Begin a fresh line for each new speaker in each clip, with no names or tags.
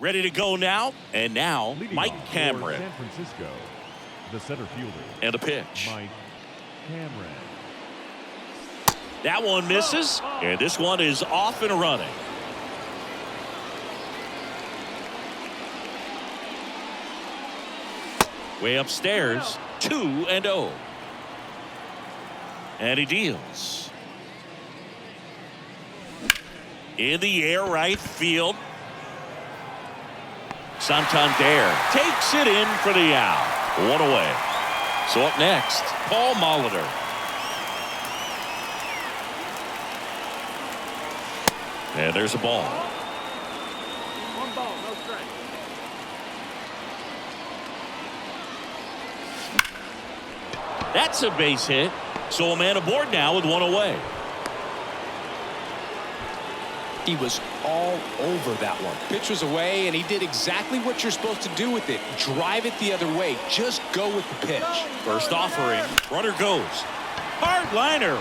Ready to go now. And now,
Leading
Mike
off for
Cameron.
San Francisco, the center fielder.
And a pitch.
Mike Cameron.
That one misses. And this one is off and running. Way upstairs, 2-0. And he deals. In the air, right field. Santander takes it in for the out. One away. So up next, Paul Molitor. And there's a ball.
One ball, no strike.
That's a base hit. So a man aboard now with one away.
He was all over that one. Pitch was away, and he did exactly what you're supposed to do with it. Drive it the other way. Just go with the pitch.
First offering. Runner goes. Hard liner.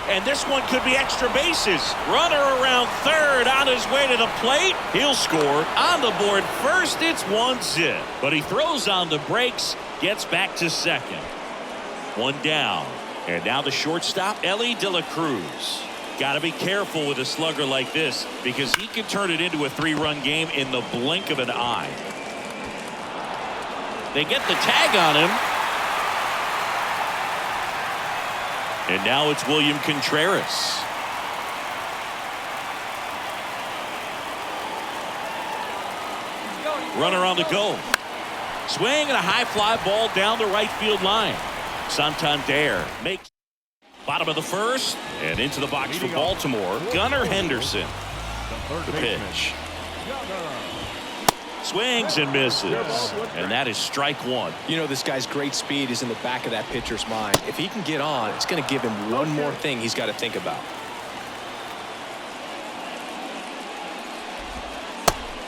And this one could be extra bases. Runner around third on his way to the plate. He'll score. On the board first, it's 1-0. But he throws on the brakes, gets back to second. One down. And now the shortstop, Ellie De La Cruz. Got to be careful with a slugger like this because he can turn it into a 3-run game in the blink of an eye. They get the tag on him. And now it's William Contreras. Runner on the go. Swing and a high fly ball down the right field line. Santander makes bottom of the first and into the box for Baltimore. Gunnar Henderson. The pitch. Swings and misses. And that is strike one.
You know, this guy's great speed is in the back of that pitcher's mind. If he can get on, it's going to give him one more thing he's got to think about.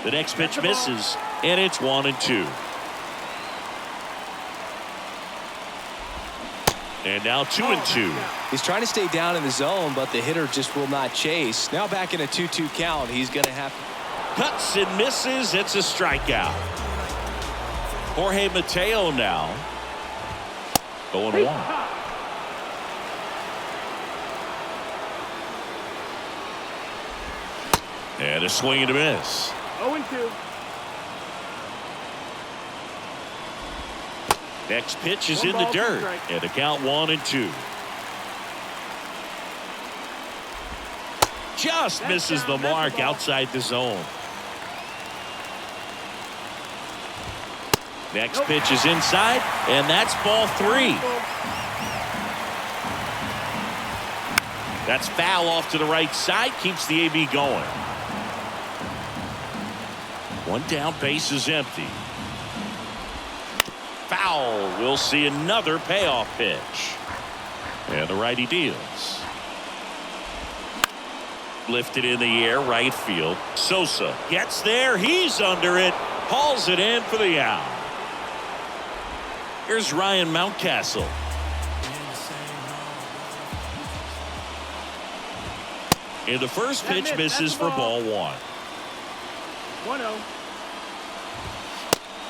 The next pitch misses, and it's 1-2. And now 2-2.
He's trying to stay down in the zone, but the hitter just will not chase. Now back in a 2-2 count, he's going to have to.
Cuts and misses. It's a strikeout. Jorge Mateo now 0-1. And a swing and a miss.
0-2.
Next pitch is in the dirt. And the count 1-2. Just misses the mark outside the zone. Next pitch is inside, and that's ball 3. That's foul off to the right side, keeps the AB going. One down, base is empty. Foul. We'll see another payoff pitch. And the righty deals. Lifted in the air, right field. Sosa gets there. He's under it. Hauls it in for the out. Here's Ryan Mountcastle. And the first pitch misses for ball 1.
1-0.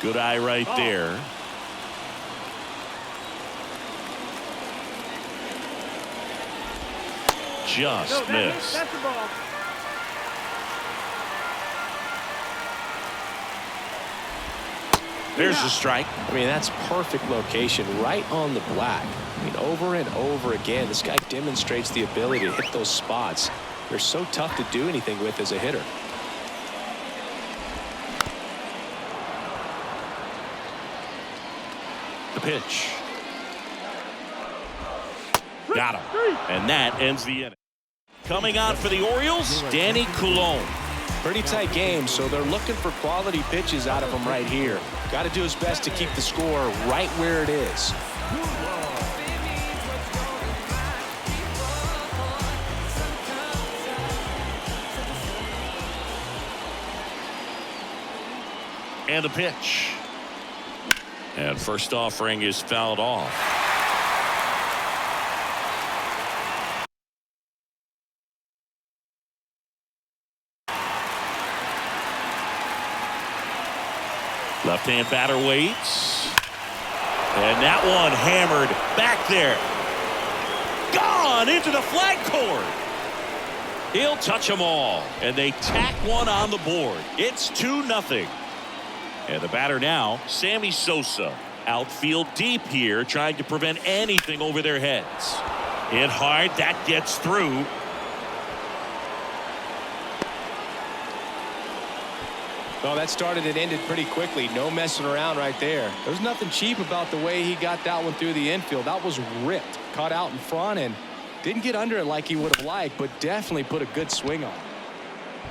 Good eye right there. Just missed.
That's the ball.
There's a strike.
I mean, that's perfect location right on the black. I mean, over and over again, this guy demonstrates the ability to hit those spots. They're so tough to do anything with as a hitter.
The pitch. Got him. And that ends the inning. Coming on for the Orioles, Danny Coulombe.
Pretty tight game, so they're looking for quality pitches out of him right here. Got to do his best to keep the score right where it is.
And the pitch. And first offering is fouled off. Left-hand batter waits. And that one hammered back there. Gone into the flag cord. He'll touch them all. And they tack one on the board. It's 2-0. And the batter now, Sammy Sosa. Outfield deep here, trying to prevent anything over their heads. Hit hard, that gets through.
Well, that started and ended pretty quickly. No messing around right there. There's nothing cheap about the way he got that one through the infield. That was ripped. Caught out in front and didn't get under it like he would have liked, but definitely put a good swing on.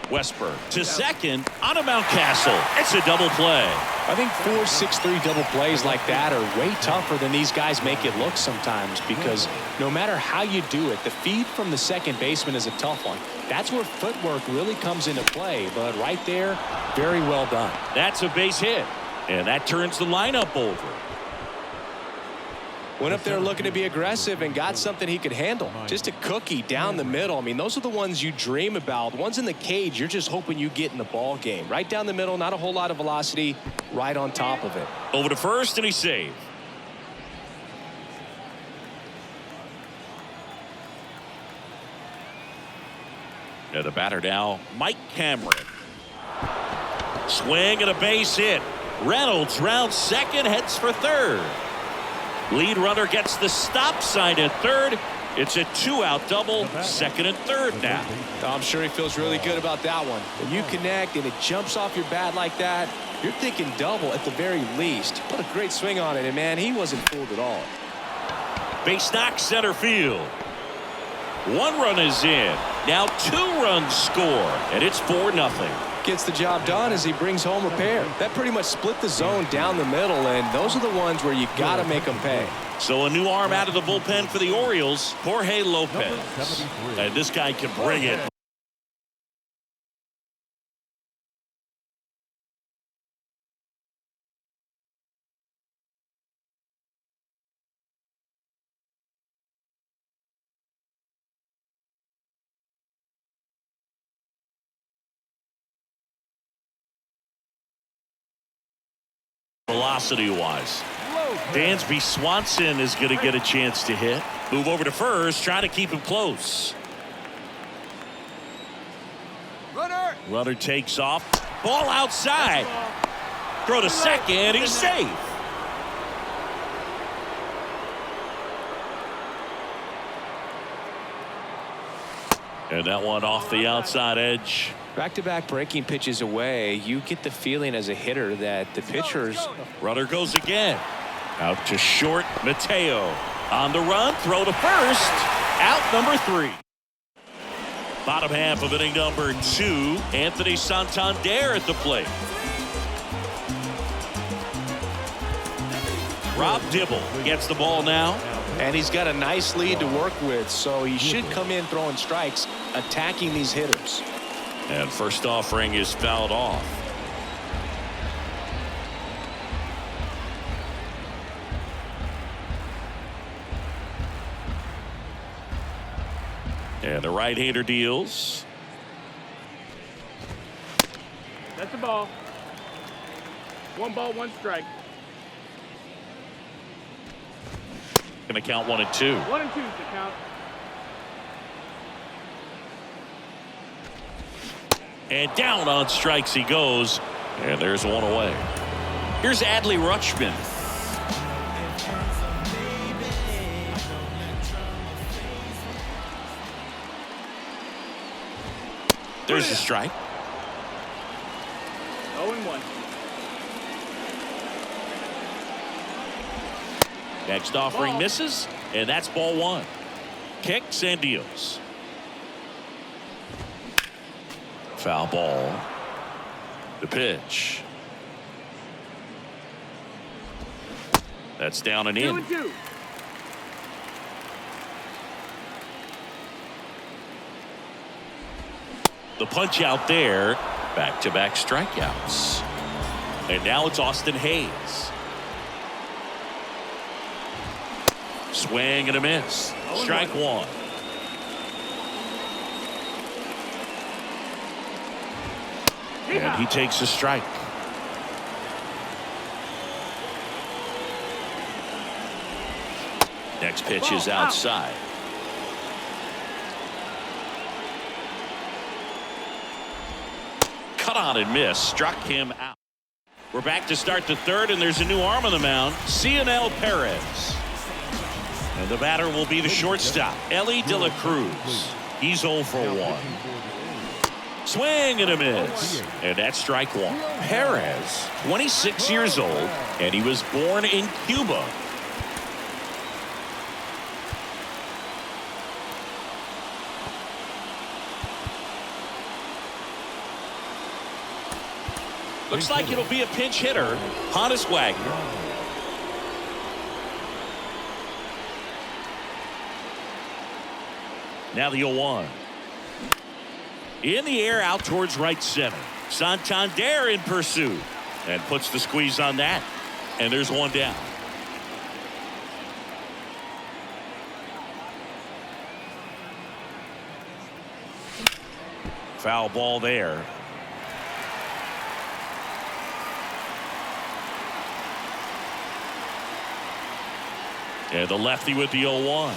Westberg to second on a Mountcastle. It's a double play.
I think 4-6-3 double plays like that are way tougher than these guys make it look sometimes, because no matter how you do it, the feed from the second baseman is a tough one. That's where footwork really comes into play, but right there, very well done.
That's a base hit, and that turns the lineup over.
Went up there looking to be aggressive and got something he could handle. Just a cookie down the middle. I mean, those are the ones you dream about. Ones in the cage, you're just hoping you get in the ball game. Right down the middle, not a whole lot of velocity, right on top of it.
Over to first, and he's saved. And the batter now, Mike Cameron. Swing and a base hit. Reynolds rounds second, heads for third. Lead runner gets the stop sign at third. It's a 2-out double, second and third now.
I'm sure he feels really good about that one. When you connect and it jumps off your bat like that, you're thinking double at the very least. Put a great swing on it, and man, he wasn't fooled at all.
Base knock center field. One run is in. Now 2 runs score, and it's 4-0.
Gets the job done as he brings home a pair. That pretty much split the zone down the middle, and those are the ones where you got to make them pay.
So a new arm out of the bullpen for the Orioles, Jorge Lopez. And this guy can bring it. Velocity-wise. Dansby Swanson is going to get a chance to hit. Move over to first, trying to keep him close. Runner takes off. Ball outside. Throw to second. He's safe. And that one off the outside edge.
Back-to-back breaking pitches away, you get the feeling as a hitter that the pitchers.
Runner goes again. Out to short. Mateo on the run. Throw to first. Out number 3. Bottom half of inning number 2. Anthony Santander at the plate. Rob Dibble gets the ball now.
And he's got a nice lead to work with, so he should come in throwing strikes, attacking these hitters.
And first offering is fouled off. And the right-hander deals.
That's the ball. 1 ball, 1 strike.
Going to count 1 and 2.
1 and 2 to count.
And down on strikes he goes. And there's one away. Here's Adley Rutschman. There's a strike.
0 and 1.
Next offering misses, and that's ball 1. Kicks and deals. Foul ball. The pitch. That's down and
2
in.
and 2.
The punch out there. Back-to-back strikeouts. And now it's Austin Hayes. Swing and a miss. Strike 1. And he takes a strike. Next pitch is outside. Cut on and miss. Struck him out. We're back to start the third, and there's a new arm on the mound, Cionel Perez. And the batter will be the shortstop, Ellie De La Cruz. He's 0 for 1. Swing and a miss. And that's strike one. Perez, 26 years old, and he was born in Cuba. Looks like it'll be a pinch hitter, Honus Wagner. Now the 0-1. In the air out towards right center. Santander in pursuit. And puts the squeeze on that. And there's one down. Foul ball there. And the lefty with the 0-1.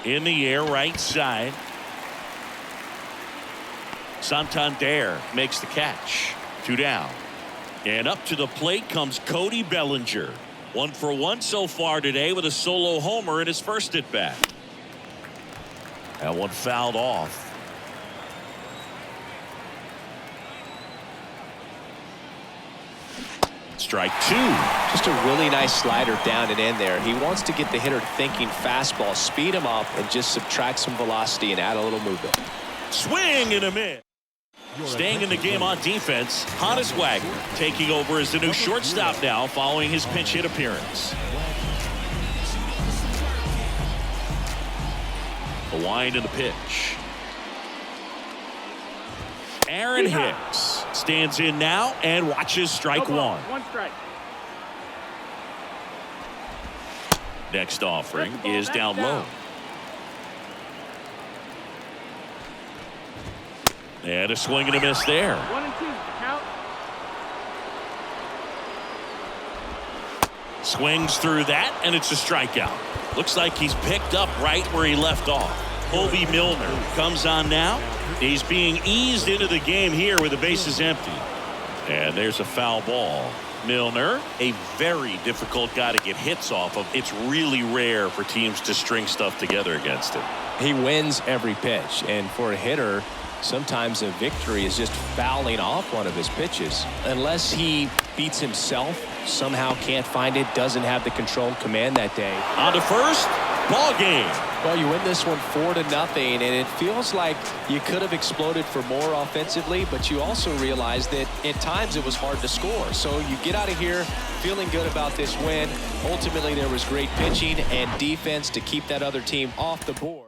In the air right side. Santander makes the catch. 2 down. And up to the plate comes Cody Bellinger. 1 for 1 so far today with a solo homer in his first at bat. That one fouled off. Strike 2.
Just a really nice slider down and in there. He wants to get the hitter thinking fastball, speed him up, and just subtract some velocity and add a little movement.
Swing and a miss. Staying in the game on defense, Honus Wagner taking over as the new shortstop now following his pinch hit appearance. The wind and the pitch. Aaron Hicks stands in now and watches strike one.
One strike.
Next offering is down low. And a swing and a miss there.
1 and 2. Count.
Swings through that, and it's a strikeout. Looks like he's picked up right where he left off. Hovey Milner comes on now. He's being eased into the game here with the bases empty. And there's a foul ball. Milner, a very difficult guy to get hits off of. It's really rare for teams to string stuff together against him.
He wins every pitch, and for a hitter, sometimes a victory is just fouling off one of his pitches. Unless he beats himself, somehow can't find it, doesn't have the controlled command that day.
On to first, ball game.
Well, you win this one 4-0, and it feels like you could have exploded for more offensively, but you also realize that at times it was hard to score. So you get out of here feeling good about this win. Ultimately, there was great pitching and defense to keep that other team off the board.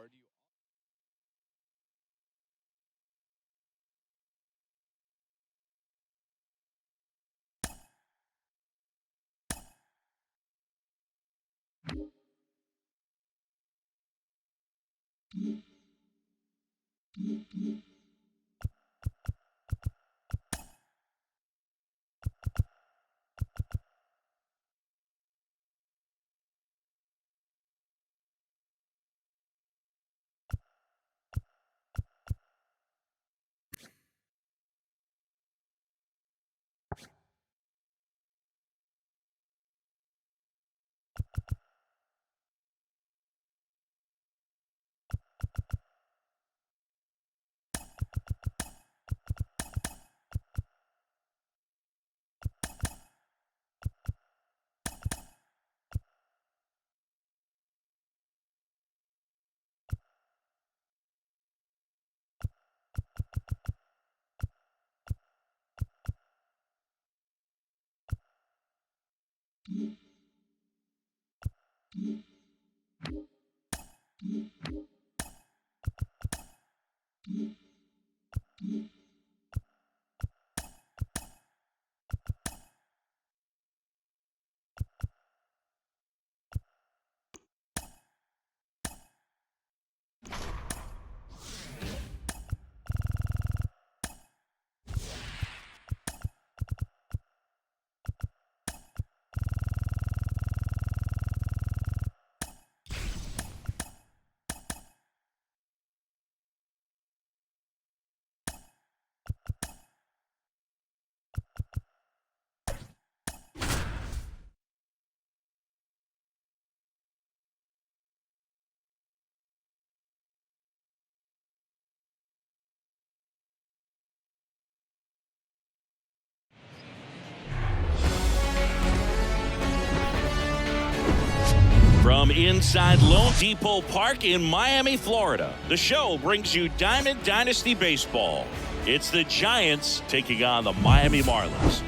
From inside Lone Depot Park in Miami, Florida, the show brings you Diamond Dynasty Baseball. It's the Giants taking on the Miami Marlins.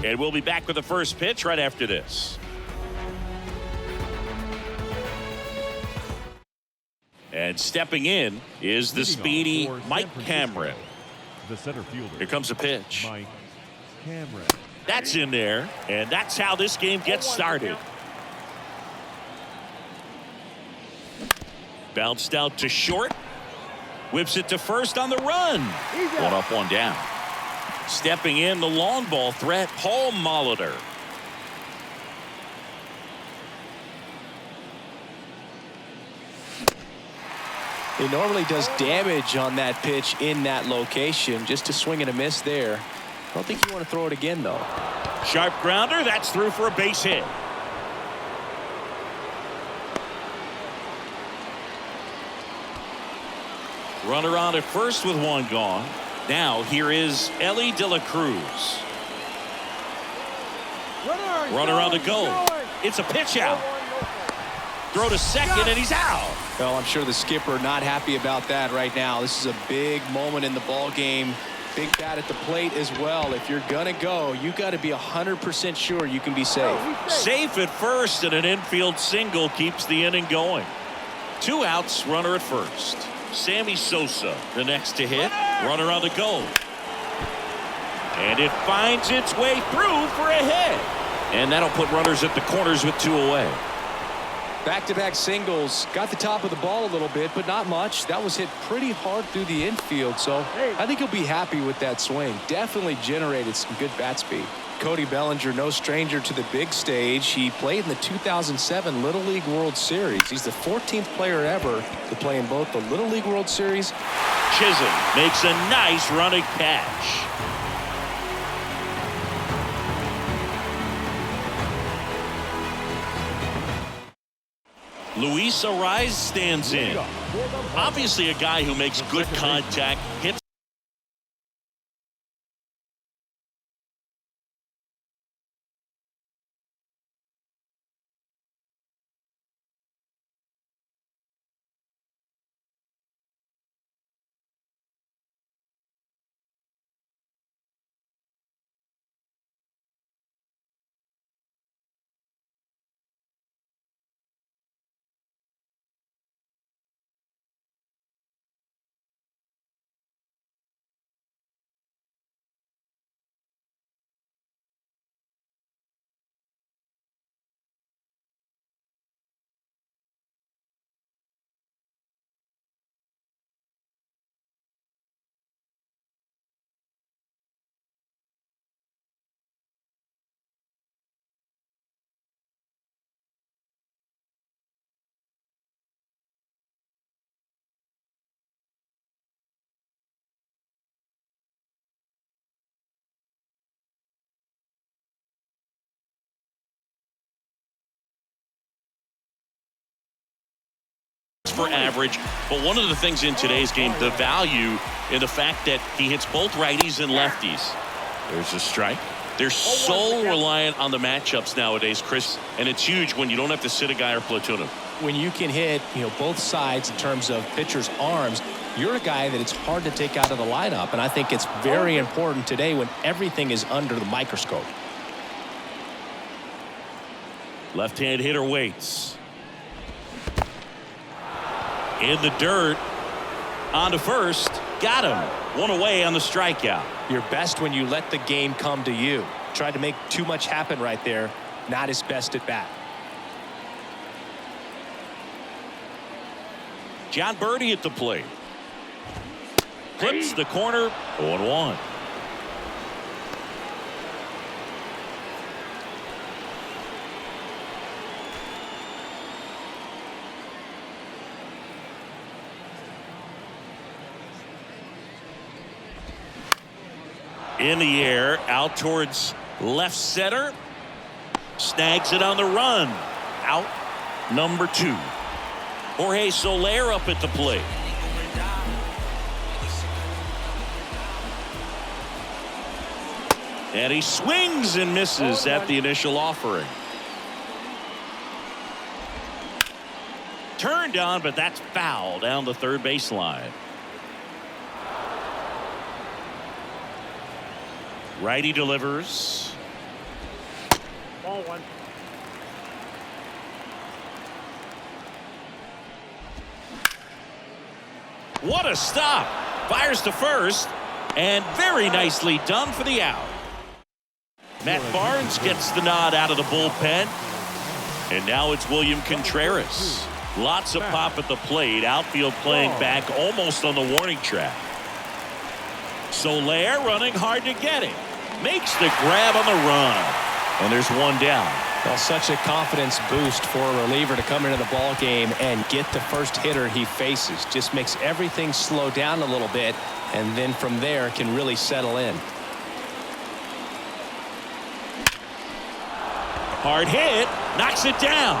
And we'll be back with the first pitch right after this. And stepping in is the speedy Mike Cameron.
The center fielder.
Here comes a pitch.
Mike Cameron.
That's in there, and that's how this game gets started. Bounced out to short. Whips it to first on the run. One up, one down. Stepping in, the long ball threat, Paul Molitor.
He normally does damage on that pitch in that location. Just a swing and a miss there. I don't think you want to throw it again, though.
Sharp grounder. That's through for a base hit. Runner on at first with one gone. Now here is Ellie De La Cruz. Runner on the go. It's a pitch out. Throw to second, and he's out.
Well, I'm sure the skipper not happy about that right now. This is a big moment in the ball game. Big bat at the plate as well. If you're gonna go, you got to be 100% sure you can be safe.
Safe at first, and an infield single keeps the inning going. 2 outs, runner at first. Sammy Sosa, the next to hit. Runner on the go. And it finds its way through for a hit. And that'll put runners at the corners with 2 away.
Back-to-back singles. Got the top of the ball a little bit, but not much. That was hit pretty hard through the infield, so I think he'll be happy with that swing. Definitely generated some good bat speed. Cody Bellinger, no stranger to the big stage. He played in the 2007 Little League World Series. He's the 14th player ever to play in both the Little League World Series.
Chisholm makes a nice running catch. Luis Ariz stands in. Obviously a guy who makes good contact, hits for average, but one of the things in today's game, the value in the fact that he hits both righties and lefties. There's a strike. They're so reliant on the matchups nowadays, Chris, and it's huge when you don't have to sit a guy or platoon him.
When you can hit, both sides in terms of pitchers' arms, you're a guy that it's hard to take out of the lineup, and I think it's very important today when everything is under the microscope.
Left-hand hitter waits. In the dirt, on to first, got him. One away on the strikeout.
You're best when you let the game come to you. Tried to make too much happen right there. Not his best at bat.
John Birdie at the plate. Clips the corner, 0-1. In the air, out towards left center. Snags it on the run. Out number 2. Jorge Soler up at the plate. And he swings and misses at the initial offering. Turned on, but that's foul down the third baseline. Righty delivers.
Ball one.
What a stop. Fires to first, and very nicely done for the out. Matt Barnes gets the nod out of the bullpen. And now it's William Contreras. Lots of pop at the plate. Outfield playing back almost on the warning track. Soler running hard to get it. Makes the grab on the run. And there's one down.
Well, such a confidence boost for a reliever to come into the ball game and get the first hitter he faces. Just makes everything slow down a little bit, and then from there can really settle in.
Hard hit, knocks it down.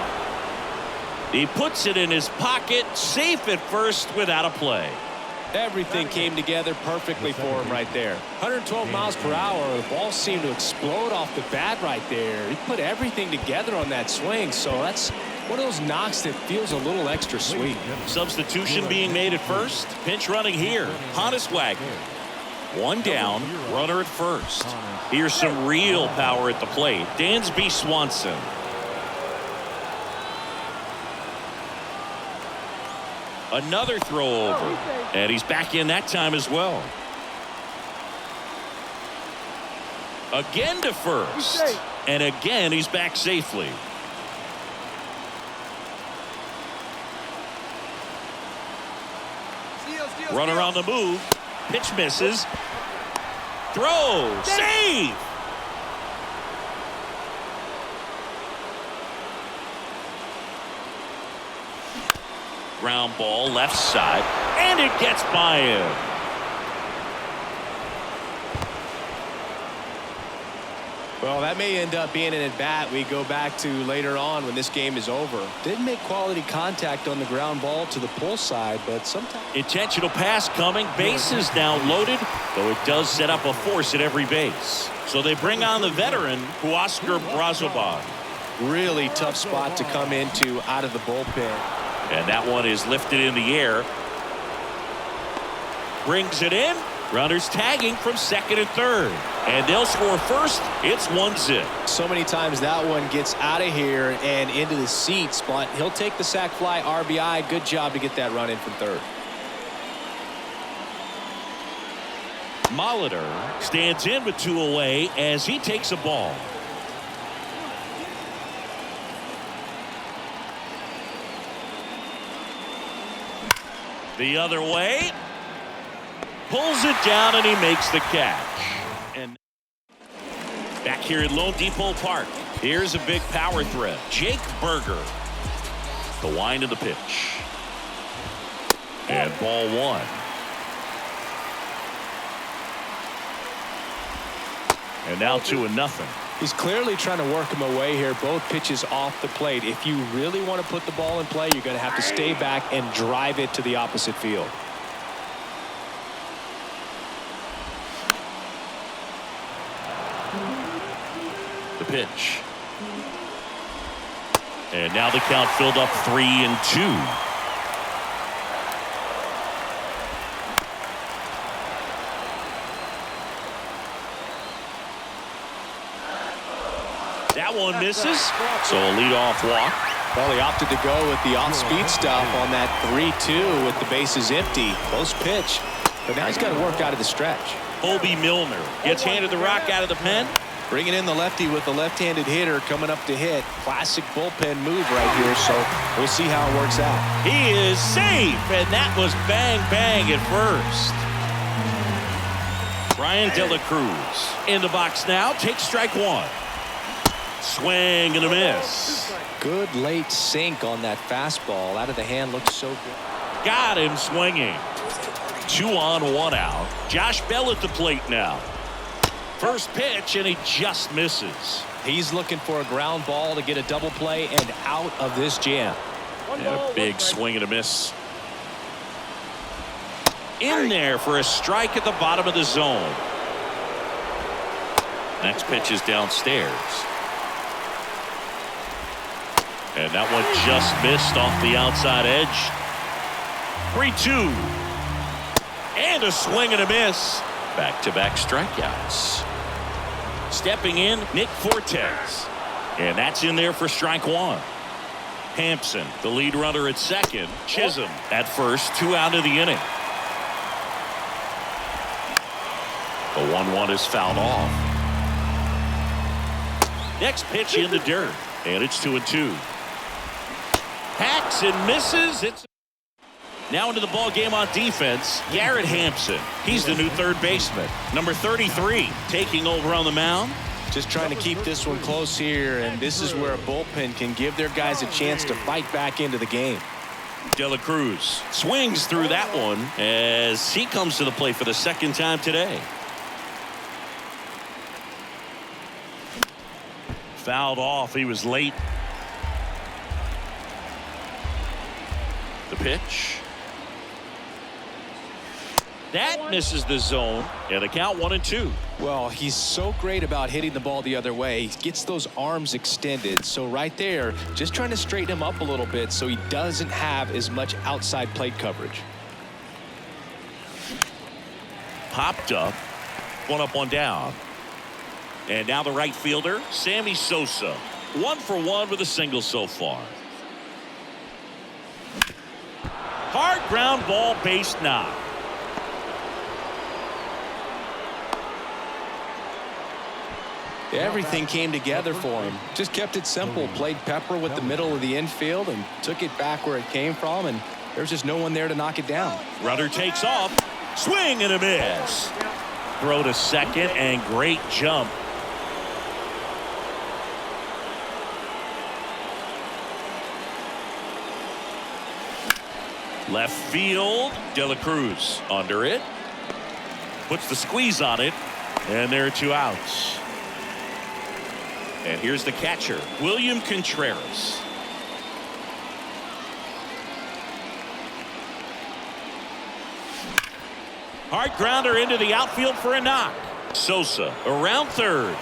He puts it in his pocket, safe at first without a play.
Everything came together perfectly for him right there. 112 miles per hour. The ball seemed to explode off the bat right there. He put everything together on that swing, so that's one of those knocks that feels a little extra sweet.
Substitution being made at first. Pinch running here. Honus Wagner. One down, runner at first. Here's some real power at the plate. Dansby Swanson. Another throw over. And he's back in that time as well. Again to first. And again he's back safely. Runner on the move. Pitch misses. Throw. Save. Ground ball left side. And it gets by him.
Well, that may end up being an at-bat we go back to later on when this game is over. Didn't make quality contact on the ground ball to the pull side, but sometimes...
Intentional pass coming. Bases now loaded, though it does set up a force at every base. So they bring on the veteran, Huascar Brazoban.
Really tough spot to come into out of the bullpen.
And that one is lifted in the air. Brings it in. Runners tagging from second and third. And they'll score first. It's 1-0.
So many times that one gets out of here and into the seats, but he'll take the sac fly RBI. Good job to get that run in from third.
Molitor stands in with two away as he takes a ball. The other way. Pulls it down and he makes the catch. And back here at Lone Depot Park, here's a big power threat. Jake Berger. The wind of the pitch. And ball one. And now 2-0.
He's clearly trying to work him away here. Both pitches off the plate. If you really want to put the ball in play, you're going to have to stay back and drive it to the opposite field.
The pitch. And now the count filled up 3-2. That one misses. So a leadoff walk.
Well, he opted to go with the off-speed stuff on that 3-2 with the bases empty. Close pitch. But now he's got to work out of the stretch.
Obi Milner gets handed the rock out of the pen.
Bringing in the lefty with the left-handed hitter coming up to hit. Classic bullpen move right here, so we'll see how it works out.
He is safe, and that was bang, bang at first. Brian De La Cruz in the box now. Takes strike one. Swing and a miss.
Good late sink on that fastball. Out of the hand, looks so good.
Got him swinging. 2 on, 1 out. Josh Bell at the plate now. First pitch, and he just misses.
He's looking for a ground ball to get a double play and out of this jam.
And a big swing and a miss. In there for a strike at the bottom of the zone. Next pitch is downstairs. And that one just missed off the outside edge. 3-2. And a swing and a miss. Back-to-back strikeouts. Stepping in, Nick Fortes. And that's in there for strike one. Hampson, the lead runner at second. Chisholm at first, 2 out of the inning. The 1-1 is fouled off. Next pitch in the dirt. And it's 2-2. Hacks and misses. It's now into the ball game on defense. Garrett Hampson. He's the new third baseman. Number 33 taking over on the mound.
Just trying to keep this one close here, and this is where a bullpen can give their guys a chance to fight back into the game.
De La Cruz swings through that one as he comes to the plate for the second time today. Fouled off. He was late. The pitch. That misses the zone, and the count 1-2.
Well, he's so great about hitting the ball the other way. He gets those arms extended. So right there, just trying to straighten him up a little bit so he doesn't have as much outside plate coverage.
Popped up. 1 up, 1 down. And now the right fielder, Sammy Sosa. 1 for 1 with a single so far. Hard ground ball, base knock.
Everything came together for him. Just kept it simple. Played pepper with the middle of the infield and took it back where it came from, and there's just no one there to knock it down.
Runner takes off. Swing and a miss. Throw to second, and great jump. Left field. De La Cruz under it. Puts the squeeze on it, and there are 2 outs. And here's the catcher, William Contreras. Hard grounder into the outfield for a knock. Sosa around third.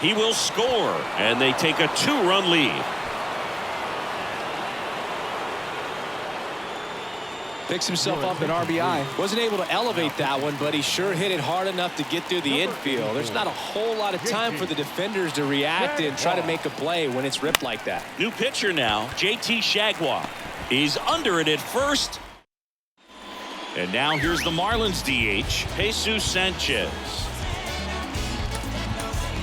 He will score, and they take a 2-run lead.
Picks himself up an RBI. Wasn't able to elevate that one, but he sure hit it hard enough to get through the infield. There's not a whole lot of time for the defenders to react and try to make a play when it's ripped like that.
New pitcher now, JT Shagwa. He's under it at first. And now here's the Marlins DH, Jesus Sanchez.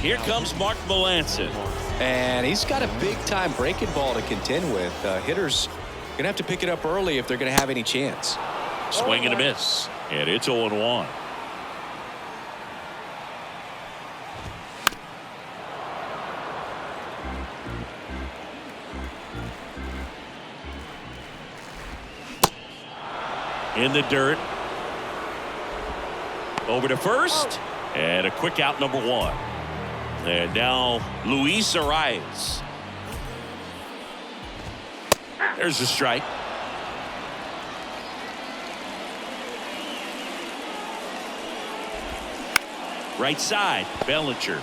Here comes Mark Melancon.
And he's got a big-time breaking ball to contend with. Hitters going to have to pick it up early if they're going to have any chance.
Swing and a miss. And it's 0-1. In the dirt. Over to first. And a quick out, number 1. And now Luis Arias. There's the strike. Right side, Bellinger.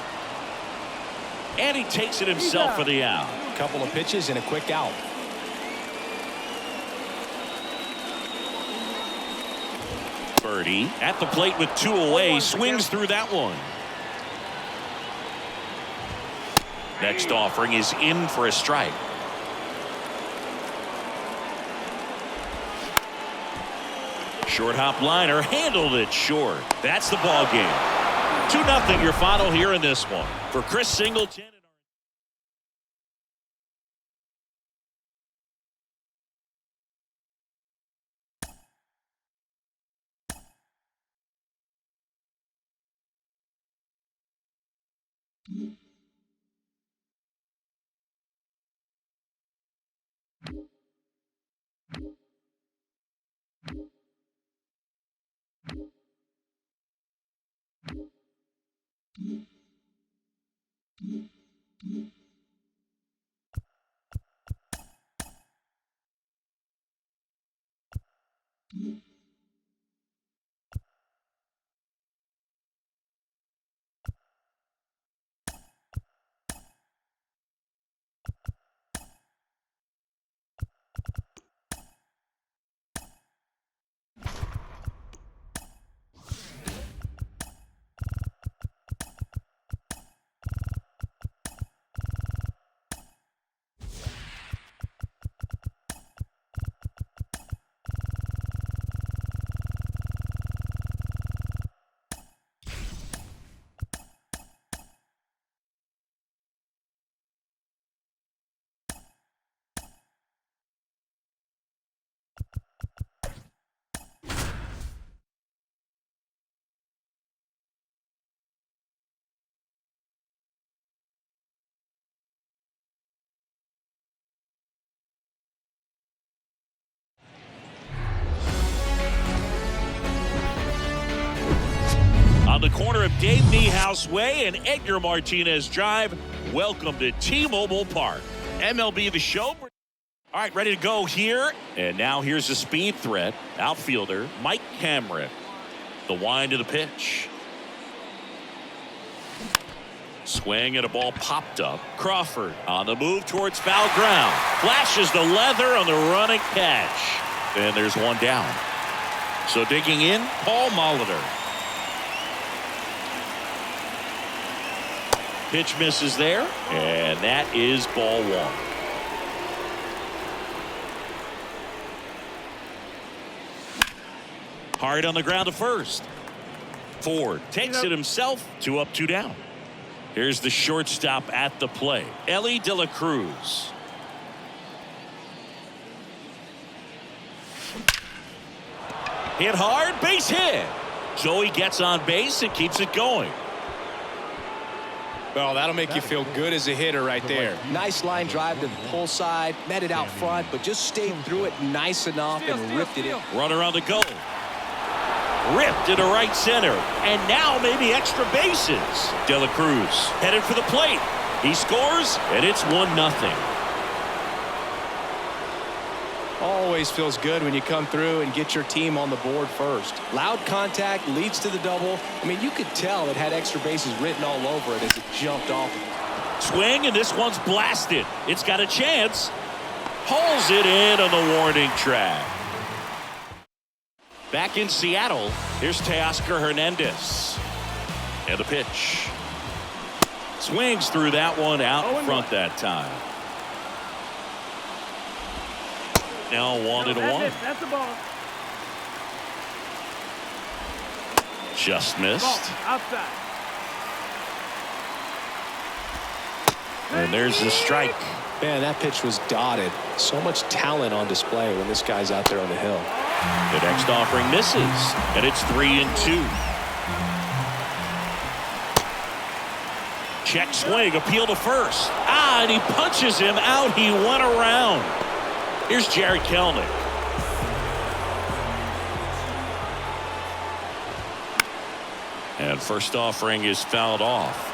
And he takes it himself for the out.
Couple of pitches and a quick out.
Birdie at the plate with 2 away, swings through that one. Next offering is in for a strike. Short hop liner, handled it short. That's the ball game. 2-0 your final here in this one. For Chris Singleton. Dave Niehaus Way and Edgar Martinez Drive. Welcome to T-Mobile Park. MLB The Show. All right, ready to go here. And now here's the speed threat. Outfielder Mike Cameron. The wind to the pitch. Swing and a ball popped up. Crawford on the move towards foul ground. Flashes the leather on the running catch. And there's one down. So digging in, Paul Molitor. Pitch misses there, and that is ball one. Hard on the ground to first. Ford takes it himself. 2 up, 2 down. Here's the shortstop at the plate, Ellie De La Cruz. Hit hard, base hit. Joey gets on base and keeps it going.
Well, that'll make you feel good as a hitter right there.
Nice line drive to the pull side, met it out front, but just stayed through it nice enough and ripped it in.
Runner on the go. Ripped into right center. And now maybe extra bases. De La Cruz headed for the plate. He scores, and it's 1-0.
Always feels good when you come through and get your team on the board first.
Loud contact leads to the double. I mean, you could tell it had extra bases written all over it as it jumped off.
Swing, and this one's blasted. It's got a chance. Hauls it in on the warning track. Back in Seattle, here's Teoscar Hernandez. And the pitch. Swings through that one out front that time. Now 1-1.
That's the ball.
Just missed.
Ball, outside.
And there's the strike.
Man, that pitch was dotted. So much talent on display when this guy's out there on the hill.
The next offering misses, and it's 3-2. Check swing, appeal to first. And he punches him out. He went around. Here's Jared Kelenic. And first offering is fouled off.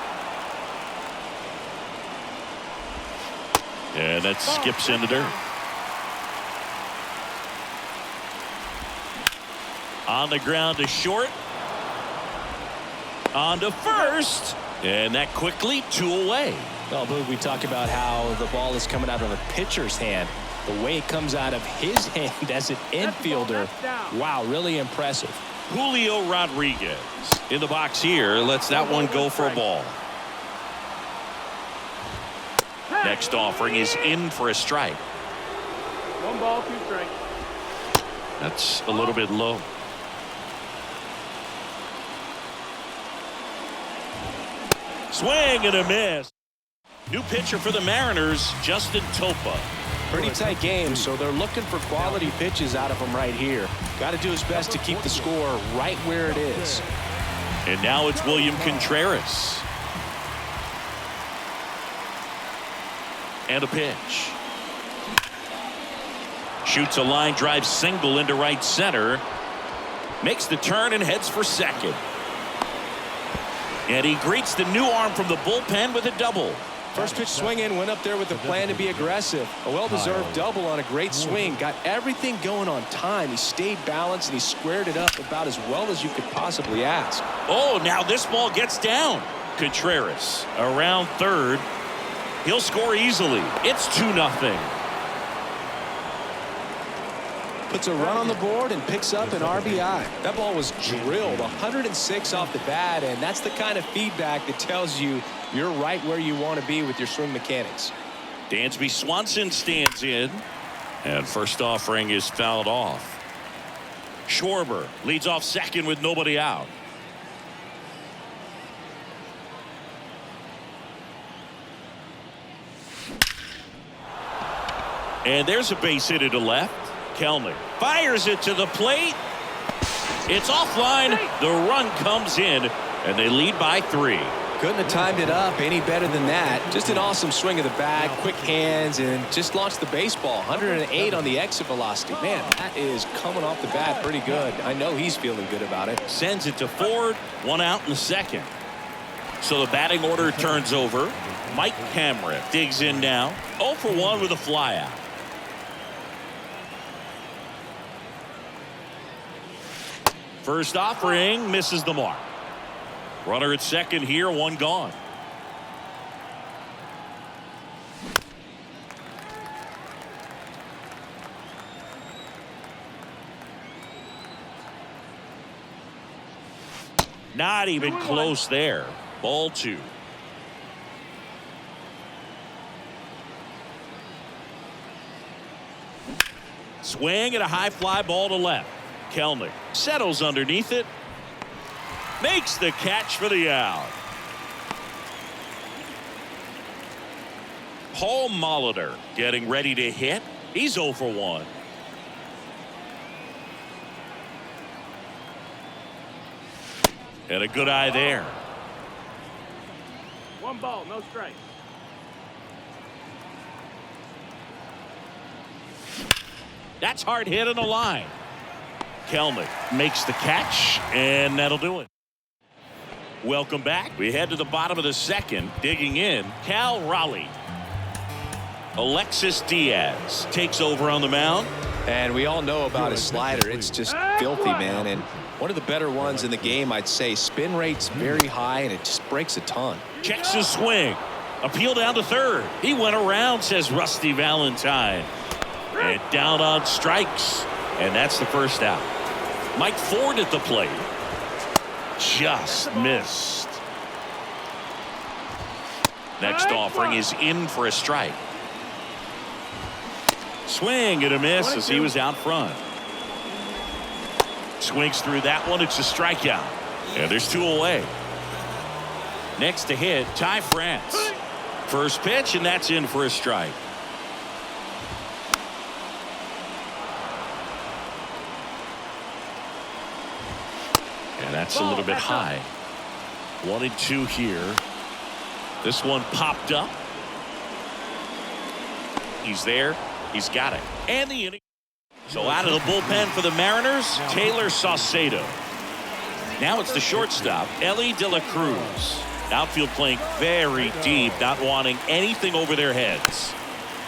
And that skips in the dirt. On the ground to short. On to first. And that quickly 2 away.
Well, Boog, we talk about how the ball is coming out of the pitcher's hand. The way it comes out of his hand as an infielder. Wow, really impressive.
Julio Rodriguez in the box here. Lets that one go for a ball. Next offering is in for a strike.
1 ball, 2 strikes.
That's a little bit low. Swing and a miss. New pitcher for the Mariners, Justin Topa.
Pretty tight game, so they're looking for quality pitches out of him right here. Got to do his best to keep the score right where it is.
And now it's William Contreras. And a pitch. Shoots a line drive single into right center. Makes the turn and heads for second. And he greets the new arm from the bullpen with a double.
First pitch swing in, went up there with the plan to be aggressive. A well-deserved double on a great swing. Got everything going on time. He stayed balanced and he squared it up about as well as you could possibly ask.
Oh, now this ball gets down. Contreras around third. He'll score easily. It's 2-0.
Puts a run on the board and picks up an RBI. That ball was drilled 106 off the bat, and that's the kind of feedback that tells you you're right where you want to be with your swing mechanics.
Dansby Swanson stands in, and first offering is fouled off. Schwarber leads off second with nobody out. And there's a base hit to left. Kelenic fires it to the plate. It's offline. The run comes in, and they lead by 3.
Couldn't have timed it up any better than that. Just an awesome swing of the bat, quick hands, and just launched the baseball. 108 on the exit velocity. Man, that is coming off the bat pretty good. I know he's feeling good about it.
Sends it to Ford. 1 out in the second. So the batting order turns over. Mike Camrith digs in now. 0 for 1 with a flyout. First offering misses the mark. Runner at second here, 1 gone. Not even close there. Ball 2. Swing and a high fly ball to left. Kelnick settles underneath it. Makes the catch for the out. Paul Molitor getting ready to hit. He's 0 for 1. And a good eye there.
1 ball, no strike.
That's hard hit on the line. Kelnick makes the catch, and that'll do it. Welcome back. We head to the bottom of the second. Digging in, Cal Raleigh. Alexis Diaz takes over on the mound.
And we all know about his slider. It's just filthy, man. And one of the better ones in the game, I'd say. Spin rate's very high, and it just breaks a ton.
Checks his swing. Appeal down to third. He went around, says Rusty Valentine. And down on strikes. And that's the first out. Mike Ford at the plate. Just missed. Next offering is in for a strike. Swing and a miss as he was out front. Swings through that one. It's a strikeout. And there's 2 away. Next to hit, Ty France. First pitch, and that's in for a strike. And that's a little bit high. 1 and 2 here. This one popped up. He's there. He's got it. And the inning. So out of the bullpen for the Mariners, Taylor Saucedo. Now it's the shortstop, Ellie De La Cruz. Outfield playing very deep, not wanting anything over their heads.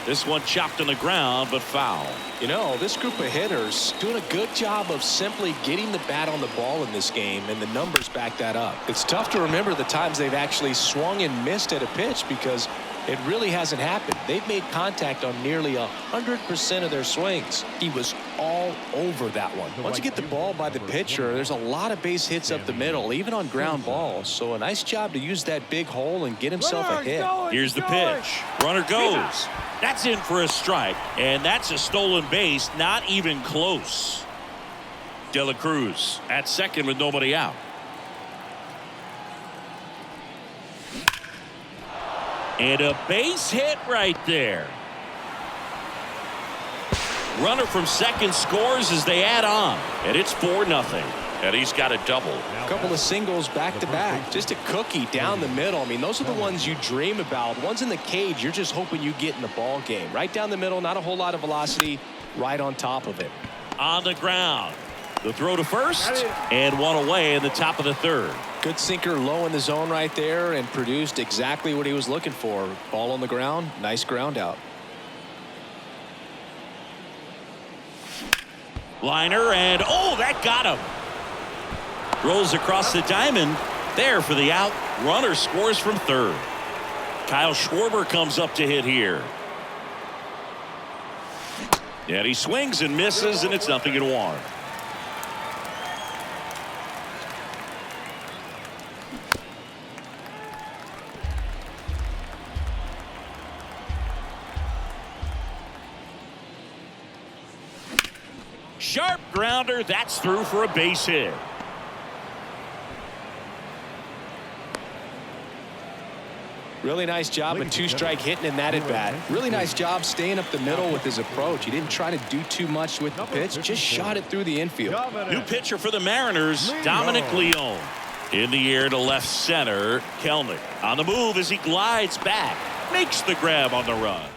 This one chopped on the ground, but foul.
You know, this group of hitters doing a good job of simply getting the bat on the ball in this game, and the numbers back that up. It's tough to remember the times they've actually swung and missed at a pitch because it really hasn't happened. They've made contact on nearly 100% of their swings. He was all over that one. Once you get the ball by the pitcher, there's a lot of base hits up the middle, even on ground balls. So a nice job to use that big hole and get himself a hit.
Here's the pitch. Runner goes. That's in for a strike, and that's a stolen base, not even close. De La Cruz at second with nobody out. And a base hit right there. Runner from second scores as they add on, and it's 4-0. And he's got a double.
A couple of singles back-to-back. Just a cookie down the middle. I mean, those are the ones you dream about. Ones in the cage, you're just hoping you get in the ball game. Right down the middle, not a whole lot of velocity, right on top of it.
On the ground. The throw to first, and 1 away in the top of the third.
Good sinker low in the zone right there and produced exactly what he was looking for. Ball on the ground, nice ground out.
Liner, and oh, that got him. Rolls across the diamond. There for the out. Runner scores from third. Kyle Schwarber comes up to hit here. And he swings and misses, and it's 0-1. Sharp grounder. That's through for a base hit.
Really nice job of 2-strike hitting in that at bat. Really nice job staying up the middle with his approach. He didn't try to do too much with the pitch, just shot it through the infield.
New pitcher for the Mariners, Dominic Leone. In the air to left center. Kelnick on the move as he glides back. Makes the grab on the run.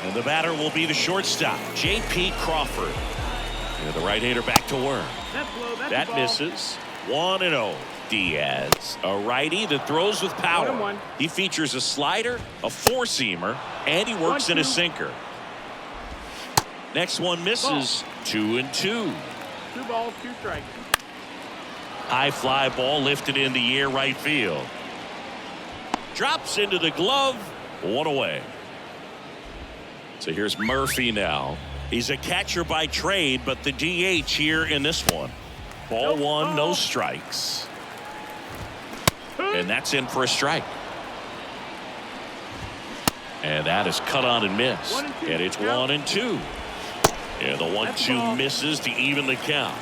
And the batter will be the shortstop, J.P. Crawford. And the right-hander back to work. That misses. 1-0. Diaz, a righty that throws with power.
1-1.
He features a slider, a four-seamer, and he works in a
1-2.
sinker. Next one misses. 2-2.
2 balls, 2 strikes.
High fly ball lifted in the air right field. Drops into the glove. 1 away. So here's Murphy now. He's a catcher by trade, but the DH here in this one. Ball 1, no strikes. And that's in for a strike. And that is cut on and missed.
1-2.
And it's 1-2. And the 1-2 misses to even the count.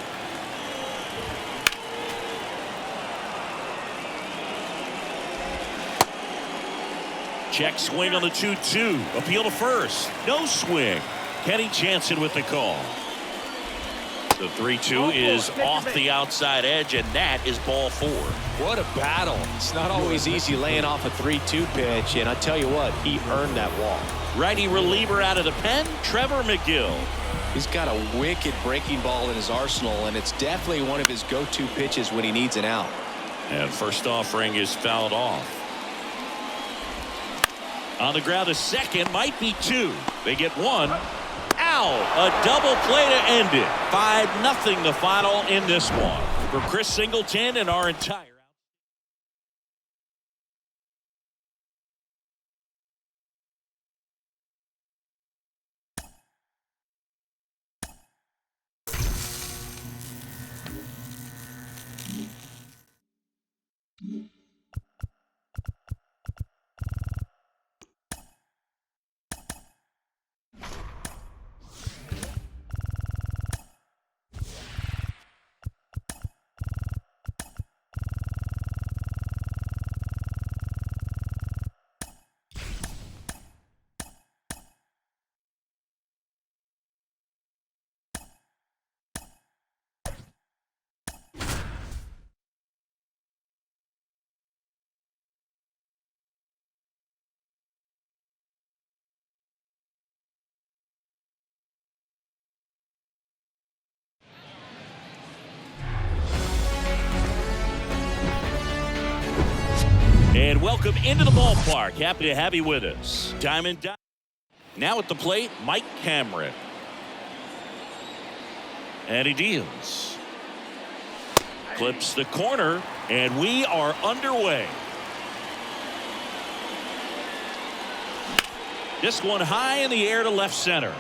Check swing on the 2-2. Appeal to first. No swing. Kenny Jansen with the call. The 3-2 is off the outside edge, and that is ball 4.
What a battle. It's not always easy laying off a 3-2 pitch, and I tell you what, he earned that walk.
Righty reliever out of the pen, Trevor McGill.
He's got a wicked breaking ball in his arsenal, and it's definitely one of his go-to pitches when he needs an out.
And first offering is fouled off. On the ground, a second, might be 2. They get 1. Ow! A double play to end it. 5-0 the final in this one. For Chris Singleton and our entire and welcome into the ballpark. Happy to have you with us. Diamond. Now at the plate, Mike Cameron. And he deals. Clips the corner, and we are underway. This one high in the air to left center.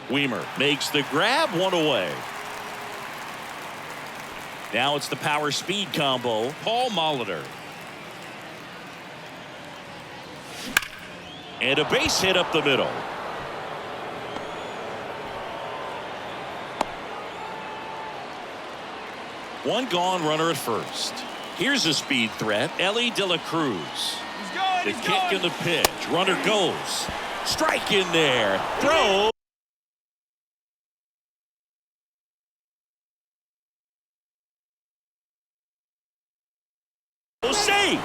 Weimer makes the grab, 1 away. Now it's the power speed combo. Paul Molitor. And a base hit up the middle. One gone, runner at first. Here's a speed threat, Ellie De La Cruz. The kick and the pitch. Runner goes. Strike in there. Throw. Safe.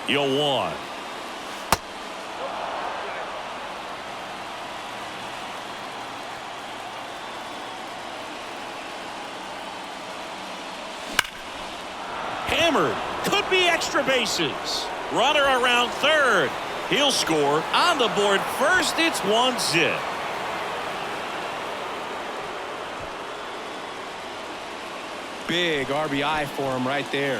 You'll want. Hammered. Could be extra bases. Runner around third. He'll score on the board first. It's 1-0.
Big RBI for him right there.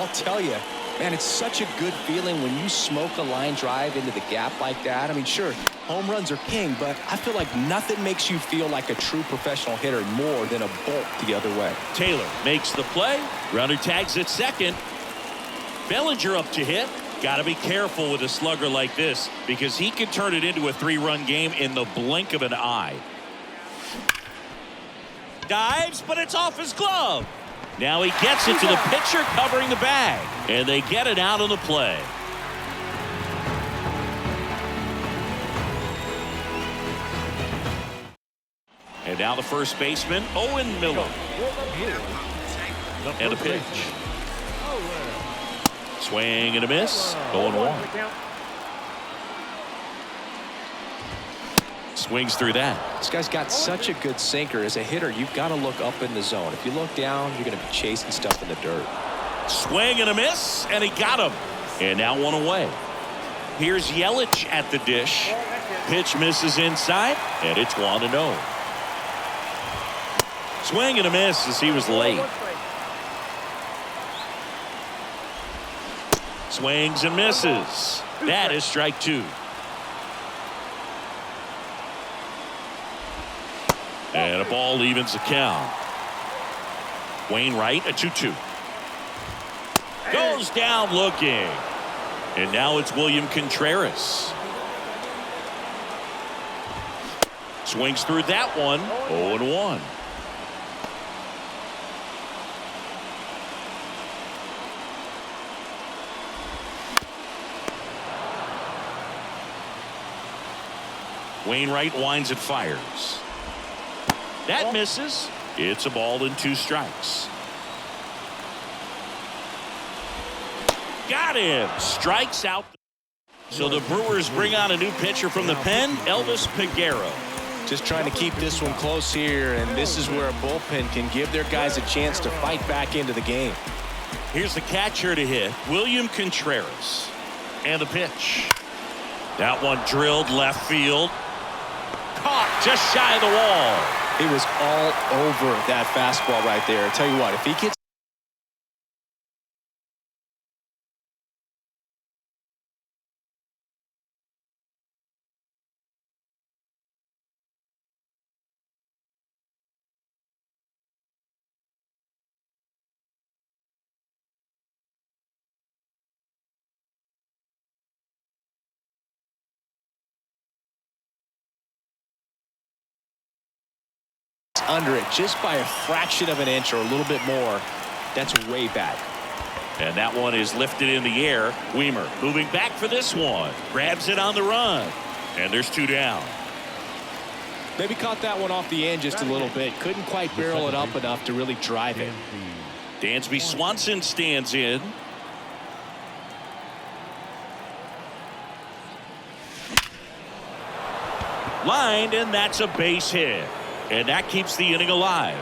I'll tell you, man, it's such a good feeling when you smoke a line drive into the gap like that. I mean, sure, home runs are king, but I feel like nothing makes you feel like a true professional hitter more than a bolt the other way.
Taylor makes the play. Runner tags at second. Bellinger up to hit. Got to be careful with a slugger like this because he can turn it into a 3-run game in the blink of an eye. Dives, but it's off his glove. Now he gets it to the pitcher covering the bag, and they get it out of the play. And now the first baseman, Owen Miller. And a pitch. Swing and a miss. 0-1. Swings through that.
This guy's got such a good sinker. As a hitter, you've got to look up in the zone. If you look down, you're going to be chasing stuff in the dirt.
Swing and a miss, and he got him. And now one away. Here's Yelich at the dish. Pitch misses inside, and it's 1-0. Swing and a miss as he was late. Swings and misses. That is strike 2. And a ball evens the count. Wainwright, a 2-2. Goes down looking. And now it's William Contreras. Swings through that one. 0-1. Wainwright winds and fires. That misses. It's a ball and 2 strikes. Got him. Strikes out. So the Brewers bring on a new pitcher from the pen, Elvis Peguero.
Just trying to keep this one close here, and this is where a bullpen can give their guys a chance to fight back into the game.
Here's the catcher to hit, William Contreras. And the pitch. That one drilled left field. Caught just shy of the wall.
He was all over that fastball right there. I tell you what, if he gets under it just by a fraction of an inch or a little bit more, that's way back.
And that one is lifted in the air. Weimer moving back for this one. Grabs it on the run. And there's 2 down.
Maybe caught that one off the end just a little bit. Couldn't quite barrel it up enough to really drive it.
Dansby Swanson stands in. Lined, and that's a base hit. And that keeps the inning alive.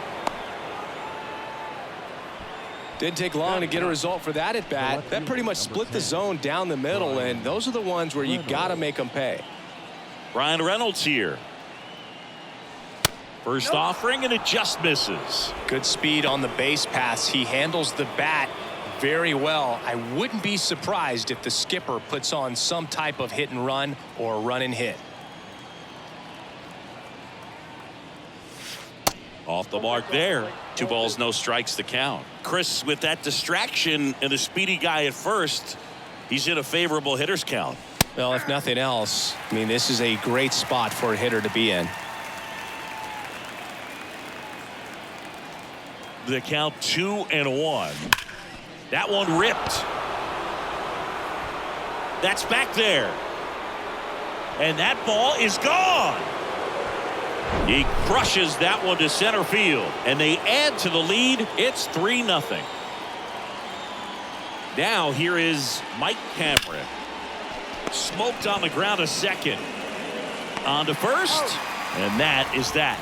Didn't take long to get a result for that at bat. That pretty much split the zone down the middle, and those are the ones where you got to make them pay.
Ryan Reynolds here. First offering, and it just misses.
Good speed on the base pass. He handles the bat very well. I wouldn't be surprised if the skipper puts on some type of hit and run or run and hit.
Off the mark there. 2 balls, no strikes to count. Chris, with that distraction and the speedy guy at first, he's in a favorable hitter's count.
Well, if nothing else, I mean, this is a great spot for a hitter to be in.
The count 2-1. That one ripped. That's back there. And that ball is gone. He crushes that one to center field, and they add to the lead. It's 3-0. Now here is Mike Cameron. Smoked on the ground a second. On to first, and that is that.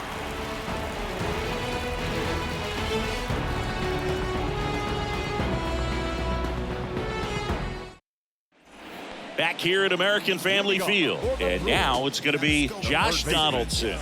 Back here at American Family Field, and now it's going to be Josh Donaldson.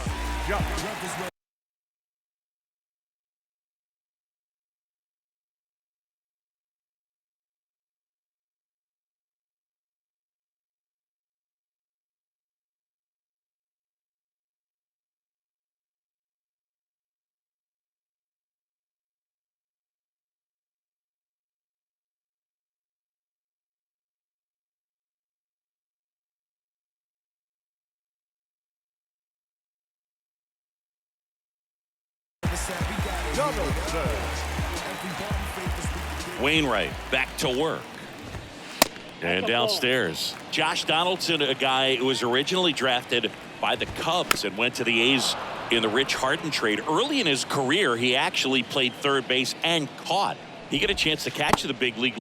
Double play.
Wainwright back to work. And downstairs, Josh Donaldson, a guy who was originally drafted by the Cubs and went to the A's in the Rich Harden trade. Early in his career, he actually played third base and caught. He got a chance to catch the big league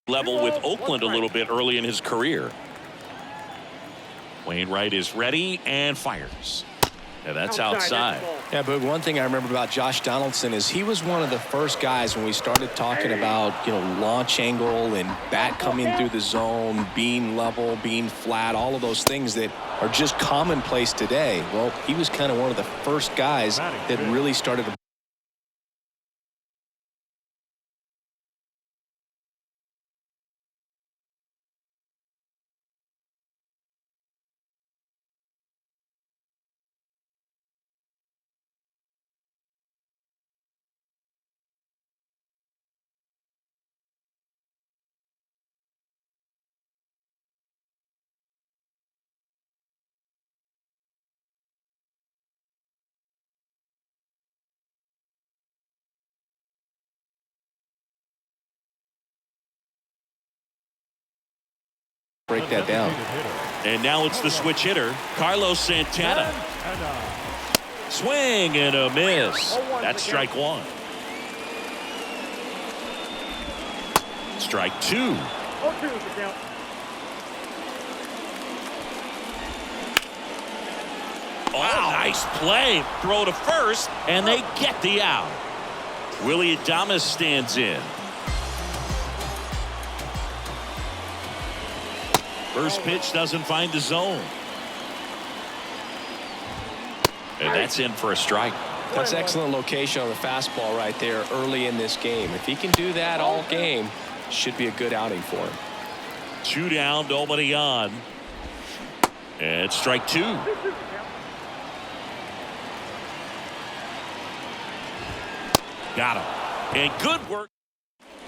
level with Oakland a little bit early in his career. Wainwright is ready and fires. Yeah, that's outside.
Yeah, but one thing I remember about Josh Donaldson is he was one of the first guys when we started talking about, launch angle and bat coming through the zone, being level, being flat, all of those things that are just commonplace today. Well, he was kind of one of the first guys that really started to break that down.
And now it's the switch hitter, Carlos Santana. Swing and a miss. That's strike one. Strike two. Oh, nice play. Throw to first, and they get the out. Willie Adames stands in. First pitch doesn't find the zone. And that's in for a strike.
That's excellent location on the fastball right there early in this game. If he can do that all game, should be a good outing for him.
2 down, nobody on. And strike two. Got him. And good work.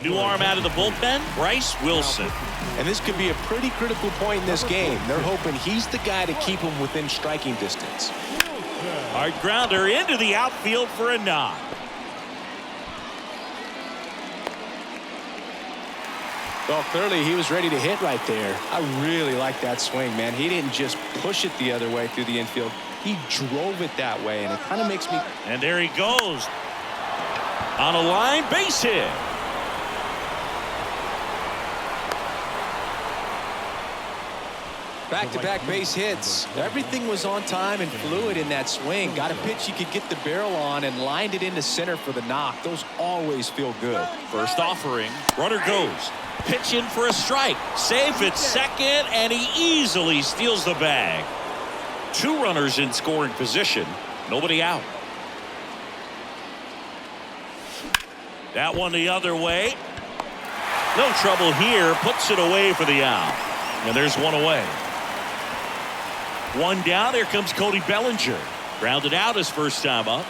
New arm out of the bullpen, Bryce Wilson.
And this could be a pretty critical point in this game. They're hoping he's the guy to keep him within striking distance.
Hard grounder into the outfield for a knock.
Well, clearly he was ready to hit right there. I really like that swing, man. He didn't just push it the other way through the infield. He drove it that way, and it kind of makes me...
And there he goes. On a line, base hit.
Back-to-back base hits. Everything was on time and fluid in that swing. Got a pitch you could get the barrel on and lined it into center for the knock. Those always feel good.
First offering. Runner goes. Pitch in for a strike. Safe at second, and he easily steals the bag. 2 runners in scoring position. Nobody out. That one the other way. No trouble here. Puts it away for the out. And there's one away. 1 down. Here comes Cody Bellinger. Grounded out his first time up.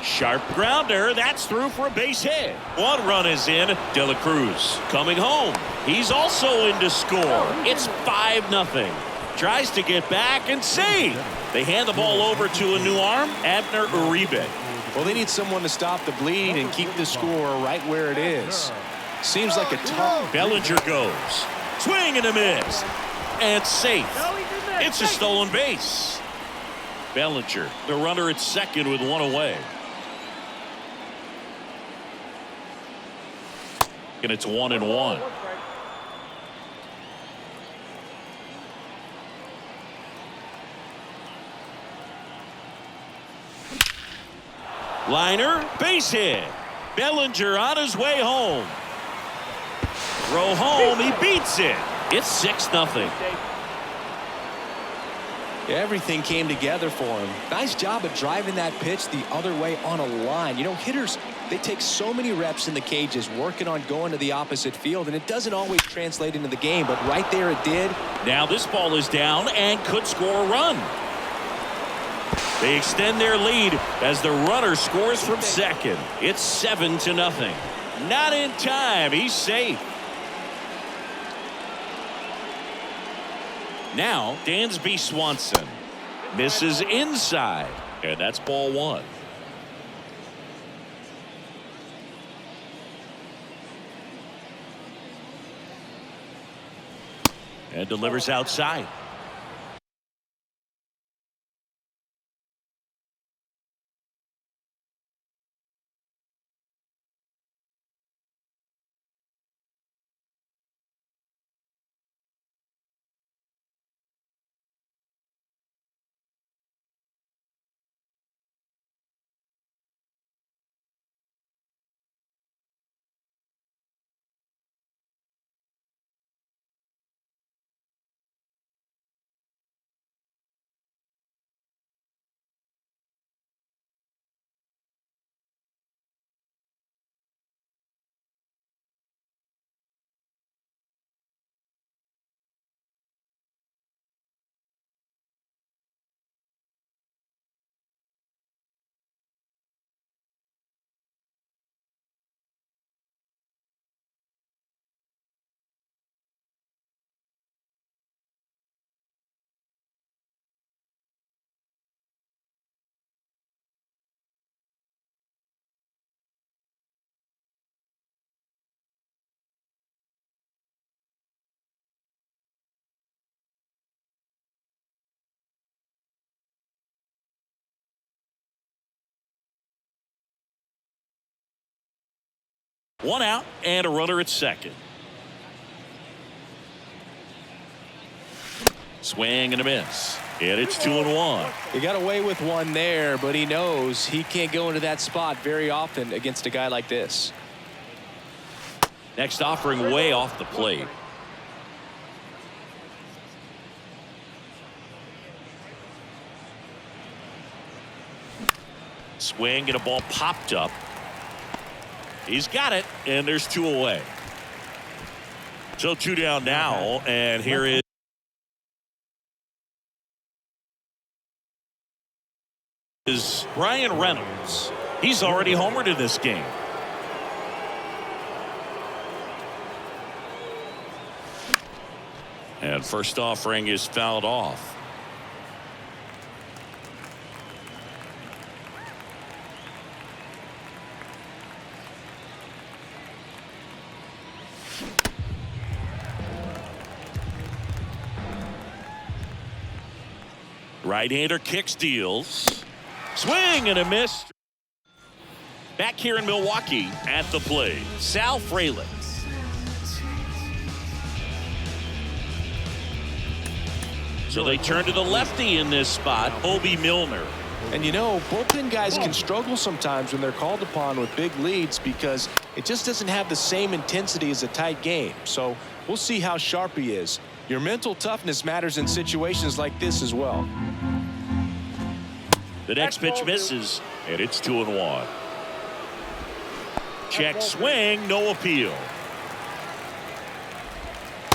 Sharp grounder. That's through for a base hit. 1 run is in. De La Cruz coming home. He's also in to score. It's 5-0. Tries to get back and save. They hand the ball over to a new arm, Abner Uribe.
Well, they need someone to stop the bleeding and keep the score right where it is. Seems like a tough...
Bellinger goes. Swing and a miss. And safe. It's a stolen base. Bellinger, the runner at second with 1 away. And it's 1-1. Liner, base hit. Bellinger on his way home. Throw home, he beats it. It's 6-0.
Everything came together for him. Nice job of driving that pitch the other way on a line. You know, hitters, they take so many reps in the cages working on going to the opposite field, and it doesn't always translate into the game, but right there it did.
Now this ball is down and could score a run. They extend their lead as the runner scores from second. It's 7-0. Not in time. He's safe. Now, Dansby Swanson misses inside, and that's ball one. And delivers outside. One out and a runner at second. Swing and a miss. And it's 2-1.
He got away with one there, but he knows he can't go into that spot very often against a guy like this.
Next offering way off the plate. Swing and a ball popped up. He's got it, and there's 2 away. So 2 down now, and here is Brian Reynolds. He's already homered in this game. And first offering is fouled off. Right-hander kicks, deals. Swing and a miss. Back here in Milwaukee at the plate, Sal Frelick. So they turn to the lefty in this spot, Obi Milner.
And you know, bullpen guys can struggle sometimes when they're called upon with big leads because it just doesn't have the same intensity as a tight game. So we'll see how sharp he is. Your mental toughness matters in situations like this as well.
The next pitch misses, and it's 2-1. Check swing, no appeal.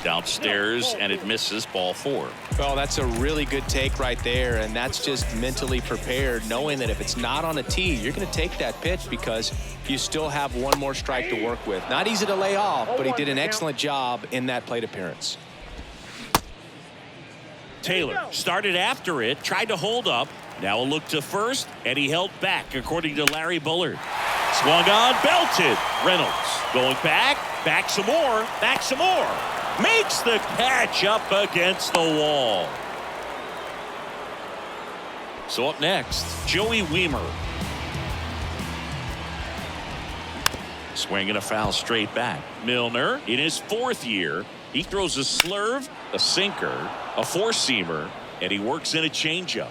Downstairs, and it misses, ball 4.
Well, that's a really good take right there, and that's just mentally prepared, knowing that if it's not on a tee, you're going to take that pitch because you still have one more strike to work with. Not easy to lay off, but he did an excellent job in that plate appearance.
Taylor started after it, tried to hold up. Now a look to first, and he held back, according to Larry Bullard. Swung on, belted. Reynolds going back some more, Makes the catch up against the wall. So up next, Joey Wiemer. Swing and a foul straight back. Milner, in his 4th year, he throws a slurve, a sinker, a four-seamer, and he works in a changeup.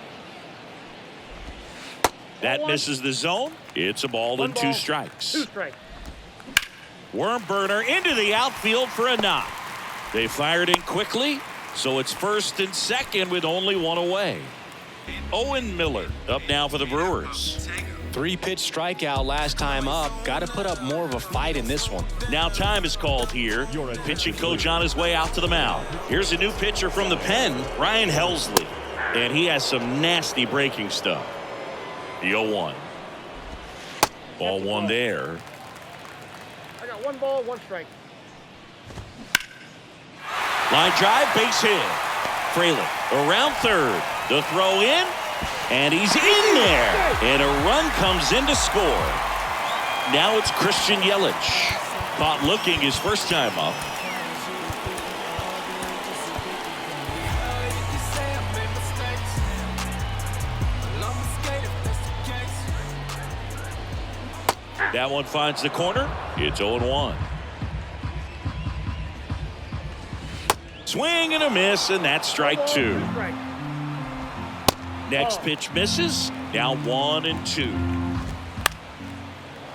That misses the zone. It's a ball and 2 strikes.
2 strikes.
Worm burner into the outfield for a knock. They fired in quickly, so it's 1st and 2nd with only 1 away. Owen Miller up now for the Brewers.
3-pitch strikeout last time up. Got to put up more of a fight in this one.
Now time is called here. Pitching coach on his way out to the mound. Here's a new pitcher from the pen, Ryan Helsley. And he has some nasty breaking stuff. The 0-1. Ball 1 there.
I got 1 ball, 1 strike.
Line drive, base hit. Fraley around third. The throw in, and he's in there. And a run comes in to score. Now it's Christian Yelich. Caught looking his first time up. That one finds the corner. It's 0-1. Swing and a miss, and that's strike 2. Next pitch misses. Now 1-2.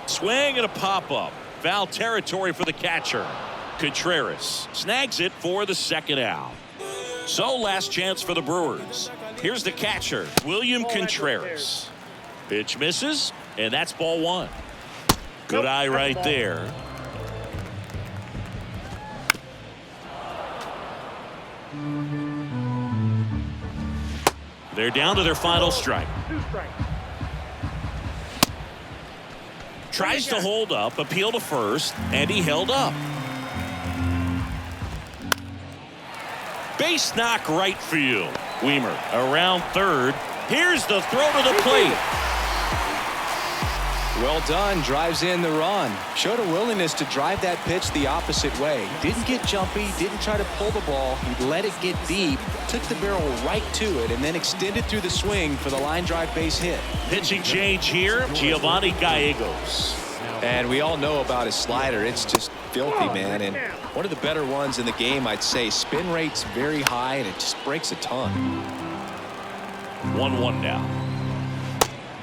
Swing and a pop-up. Foul territory for the catcher. Contreras snags it for the 2nd out. So last chance for the Brewers. Here's the catcher, William Contreras. Pitch misses, and that's ball 1. Good eye right there. They're down to their final strike.
2 strikes.
Tries to hold up, appeal to first, and he held up. Base knock right field. Weimer around third. Here's the throw to the plate.
Well done. Drives in the run. Showed a willingness to drive that pitch the opposite way. Didn't get jumpy. Didn't try to pull the ball. He let it get deep. Took the barrel right to it and then extended through the swing for the line drive base hit.
Pitching change here. Giovanni Gallegos.
And we all know about his slider. It's just filthy, man. And one of the better ones in the game, I'd say. Spin rate's very high, and it just breaks a ton.
1-1 now.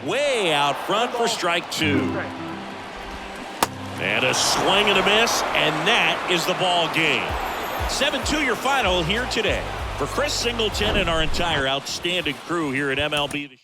Way out front for strike 2. And a swing and a miss, and that is the ball game. 7-2 your final here today. For Chris Singleton and our entire outstanding crew here at MLB The Show.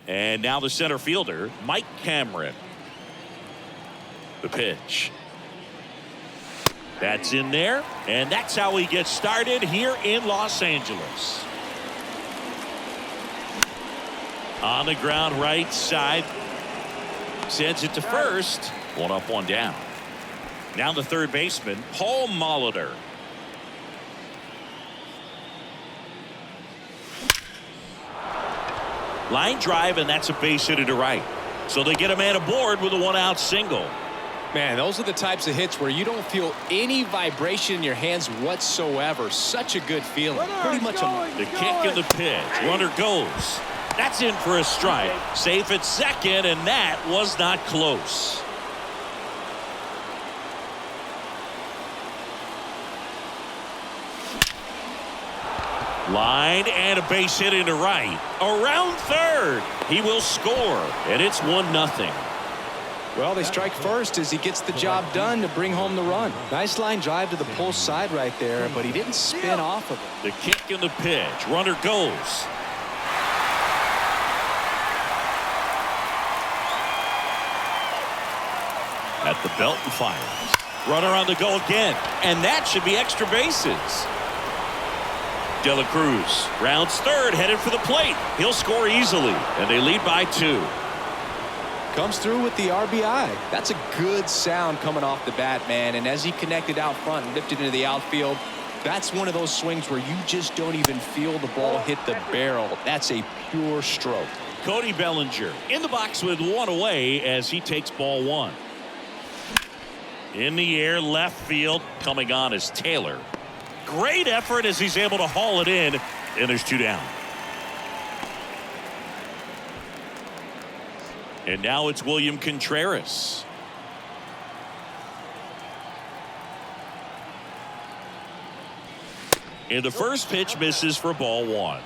And now the center fielder, Mike Cameron. The pitch. That's in there, and that's how we get started here in Los Angeles. On the ground right side. Sends it to first. 1 up, 1 down. Now the third baseman, Paul Molitor. Line drive, and that's a base hit to right. So they get a man aboard with a 1-out single.
Man, those are the types of hits where you don't feel any vibration in your hands whatsoever. Such a good feeling. Pretty much
The kick and the pitch. Runner goes. That's in for a strike. Safe at second, and that was not close. Line and a base hit into right. Around third. He will score, and it's 1-0.
Well, they strike first as he gets the job done to bring home the run. Nice line drive to the pull side right there, but he didn't spin off of it.
The kick and the pitch. Runner goes. At the belt and fires. Runner on the go again, and that should be extra bases. De La Cruz rounds third, headed for the plate. He'll score easily, and they lead by 2.
Comes through with the RBI. That's a good sound coming off the bat, man. And as he connected out front and lifted into the outfield, that's one of those swings where you just don't even feel the ball hit the barrel. That's a pure stroke.
Cody Bellinger in the box with 1 away as he takes ball 1. In the air, left field. Coming on is Taylor. Great effort as he's able to haul it in, and there's 2 down. And now it's William Contreras. And the first pitch misses for ball 1.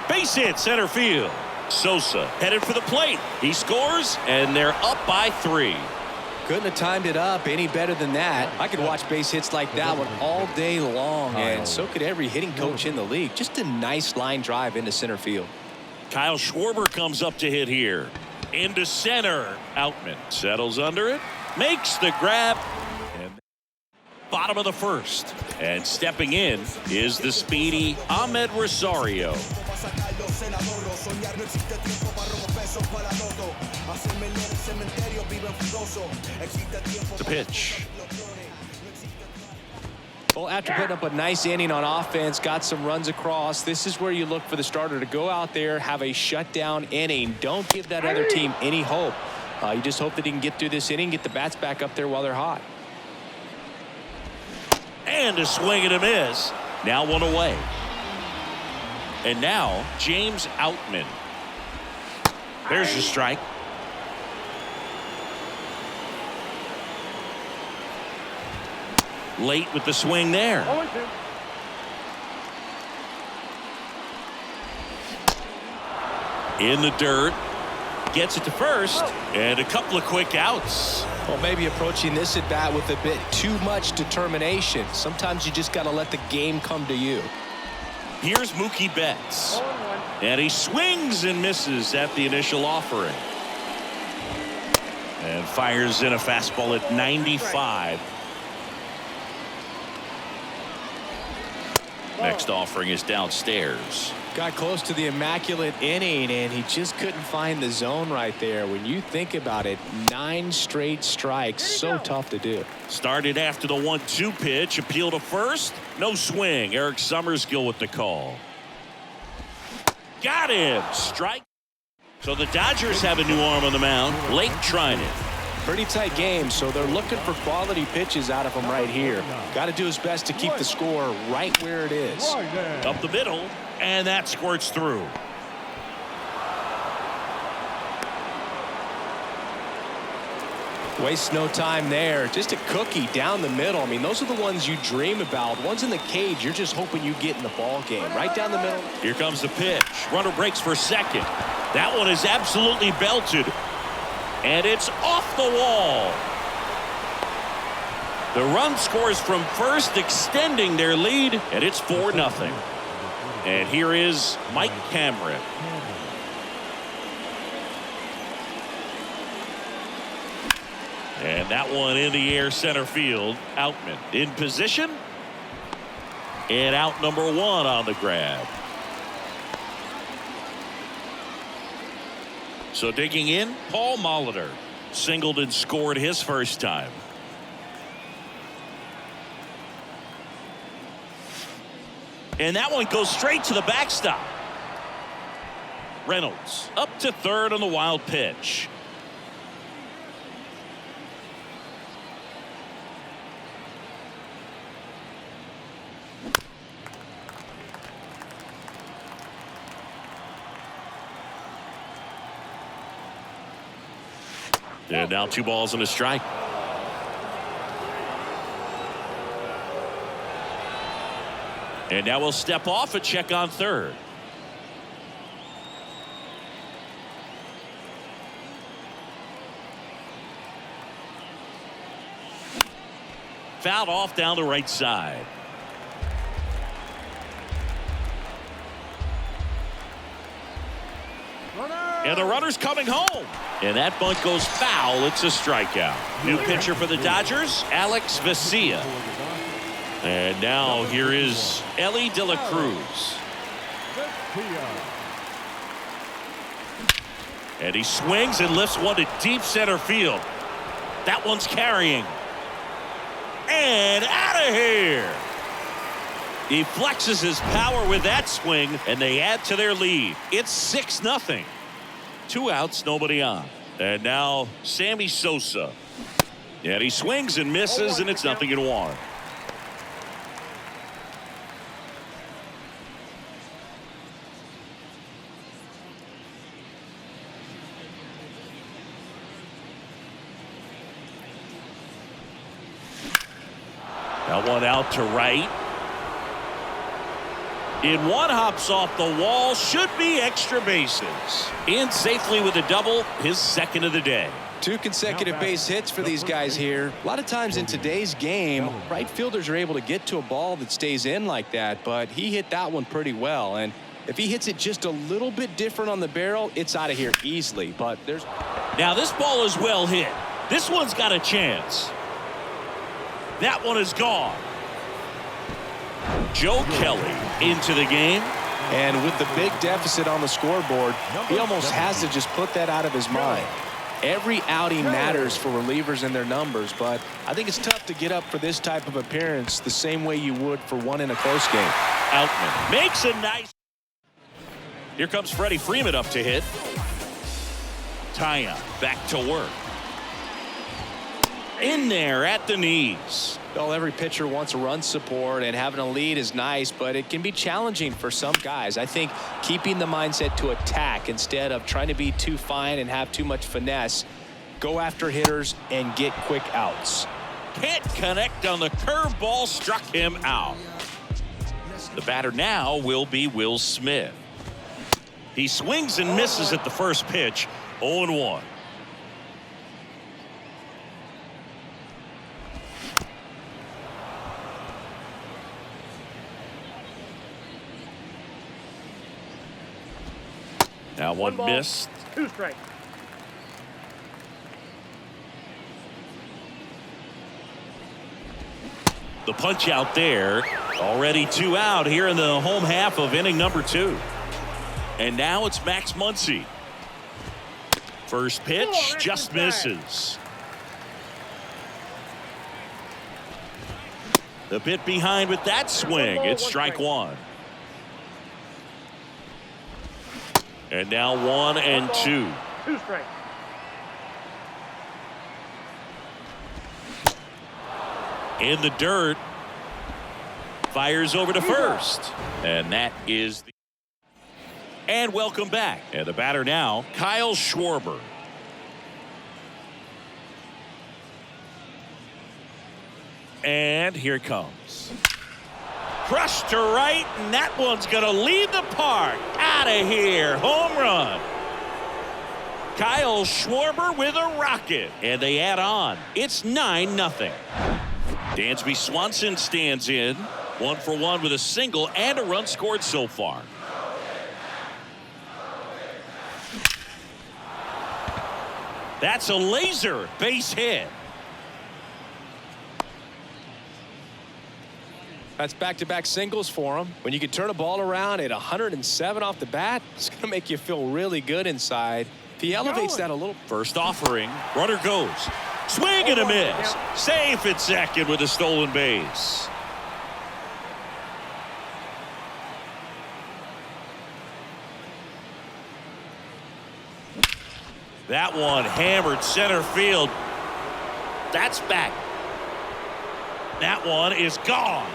Base hit center field. Sosa headed for the plate. He scores, and they're up by 3.
Couldn't have timed it up any better than that. I could watch base hits like that one all day long, and so could every hitting coach in the league. Just a nice line drive into center field.
Kyle Schwarber comes up to hit here. Into center. Outman settles under it. Makes the grab. And bottom of the first. And stepping in is the speedy Ahmed Rosario. The pitch.
Well, after putting up a nice inning on offense, got some runs across, this is where you look for the starter to go out there, have a shutdown inning. Don't give that other team any hope. You just hope that he can get through this inning, get the bats back up there while they're hot.
And a swing and a miss. Now 1 away. And now James Outman. There's the strike. Late with the swing there. In the dirt. Gets it to first. And a couple of quick outs.
Well, maybe approaching this at bat with a bit too much determination. Sometimes you just got to let the game come to you.
Here's Mookie Betts. And he swings and misses at the initial offering. And fires in a fastball at 95. Next offering is downstairs.
Got close to the immaculate inning, and he just couldn't find the zone right there. When you think about it, 9 straight strikes, so tough to do.
Started after the 1-2 pitch. Appeal to first. No swing. Eric Summerskill with the call. Got him. Strike. So the Dodgers have a new arm on the mound. Blake Trinan.
Pretty tight game, so they're looking for quality pitches out of him right here. Got to do his best to keep the score right where it is.
Up the middle, and that squirts through.
Waste no time there. Just a cookie down the middle. I mean, those are the ones you dream about. Ones in the cage, you're just hoping you get in the ball game. Right down the middle.
Here comes the pitch. Runner breaks for second. That one is absolutely belted. And it's off the wall. The run scores from first, extending their lead, and it's 4-0. And here is Mike Cameron. And that one in the air center field. Outman in position. And out number 1 on the grab. So digging in, Paul Molitor singled and scored his first time. And that one goes straight to the backstop. Reynolds up to third on the wild pitch. And now 2 balls and a strike. And now we'll step off and check on third. Fouled off down the right side. And the runner's coming home. And that bunt goes foul. It's a strikeout. New pitcher for the Dodgers, Alex Vesia. And now here is Ellie De La Cruz. And he swings and lifts one to deep center field. That one's carrying. And out of here. He flexes his power with that swing, and they add to their lead. It's 6-0. 2 outs, nobody on. And now Sammy Sosa. And he swings and misses, and it's 0-1. That one out to right. In one, hops off the wall, should be extra bases. In safely with a double, his second of the day.
2 consecutive base hits for these guys here. A lot of times in today's game, right fielders are able to get to a ball that stays in like that, but he hit that one pretty well. And if he hits it just a little bit different on the barrel, it's out of here easily. But there's
now this ball is well hit. This one's got a chance. That one is gone. Joe Kelly into the game.
And with the big deficit on the scoreboard, he almost has to just put that out of his mind. Every outing matters for relievers and their numbers, but I think it's tough to get up for this type of appearance the same way you would for one in a close game.
Outman makes a nice. Here comes Freddie Freeman up to hit. Taya back to work. In there at the knees.
Well, every pitcher wants a run support, and having a lead is nice, but it can be challenging for some guys. I think keeping the mindset to attack instead of trying to be too fine and have too much finesse, go after hitters and get quick outs.
Can't connect on the curveball, struck him out. The batter now will be Will Smith. He swings and misses at the first pitch. 0-1. Now one
ball,
missed.
2 strikes.
The punch out there. Already 2 out here in the home half of inning number 2. And now it's Max Muncy. First pitch just misses. The bit behind with that swing. It's strike 1. And now 1-2.
2 strikes.
In the dirt. Fires over to first. And that is the. And welcome back. And the batter now, Kyle Schwarber. And here it comes. Crushed to right, and that one's going to leave the park. Out of here. Home run. Kyle Schwarber with a rocket. And they add on. It's 9-0. Dansby Swanson stands in. 1 for 1 with a single and a run scored so far. That's a laser base hit.
That's back-to-back singles for him. When you can turn a ball around at 107 off the bat, it's going to make you feel really good inside. If he elevates that a little.
First offering. Runner goes. Swing and a miss. Safe at second with a stolen base. That one hammered center field. That's back. That one is gone.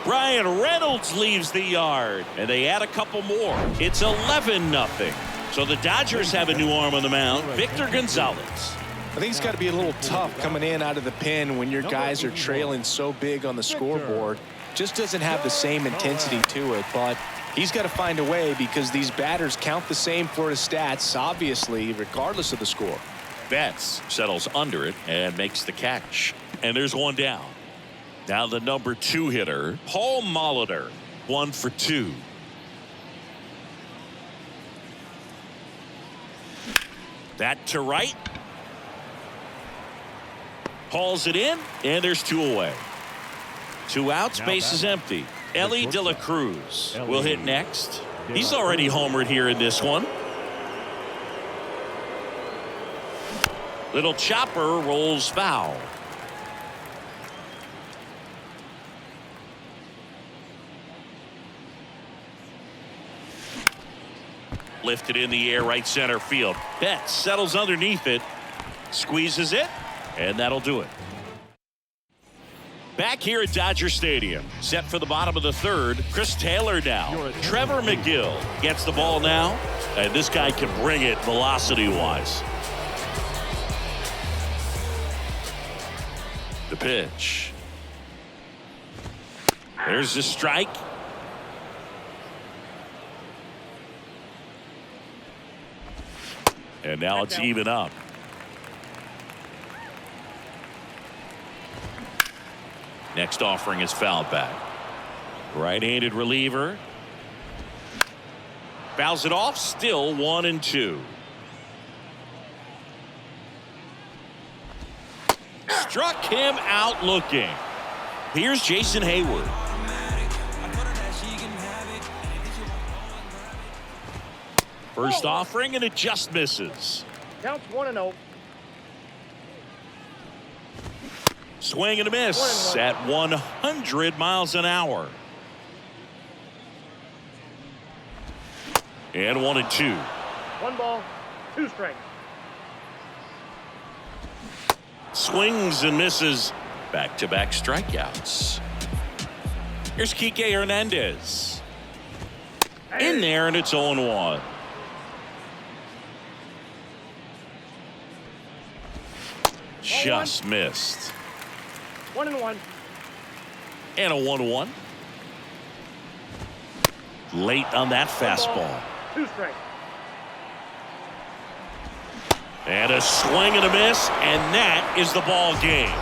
Brian Reynolds leaves the yard, and they add a couple more. It's 11-0. So the Dodgers have a new arm on the mound, Victor Gonzalez.
I think it's got to be a little tough coming in out of the pen when your guys are trailing so big on the scoreboard. Just doesn't have the same intensity to it, but he's got to find a way because these batters count the same for his stats, obviously, regardless of the score.
Betts settles under it and makes the catch. And there's one down. Now the number 2 hitter, Paul Molitor, 1 for 2. That to right. Hauls it in, and there's 2 away. 2 outs, base is empty. Ellie De La Cruz will hit next. He's already homered here in this one. Little chopper rolls foul. Lifted in the air, right center field. Betts settles underneath it, squeezes it, and that'll do it. Back here at Dodger Stadium, set for the bottom of the 3rd. Chris Taylor now. Trevor McGill gets the ball now, and this guy can bring it velocity-wise. The pitch. There's the strike. And now it's even up. Next offering is fouled back. Right-handed reliever. Fouls it off. Still 1-2. Struck him out looking. Here's Jason Hayward. First offering, and it just misses.
Counts 1-0.
Swing and a miss at 100 miles an hour. And 1-2.
1 ball, 2 strikes.
Swings and misses. Back-to-back strikeouts. Here's Kike Hernandez. In there, and it's 0-1. Just missed.
1-1.
And a 1-1. Late on that fastball.
2 strikes.
And a swing and a miss, and that is the ball game.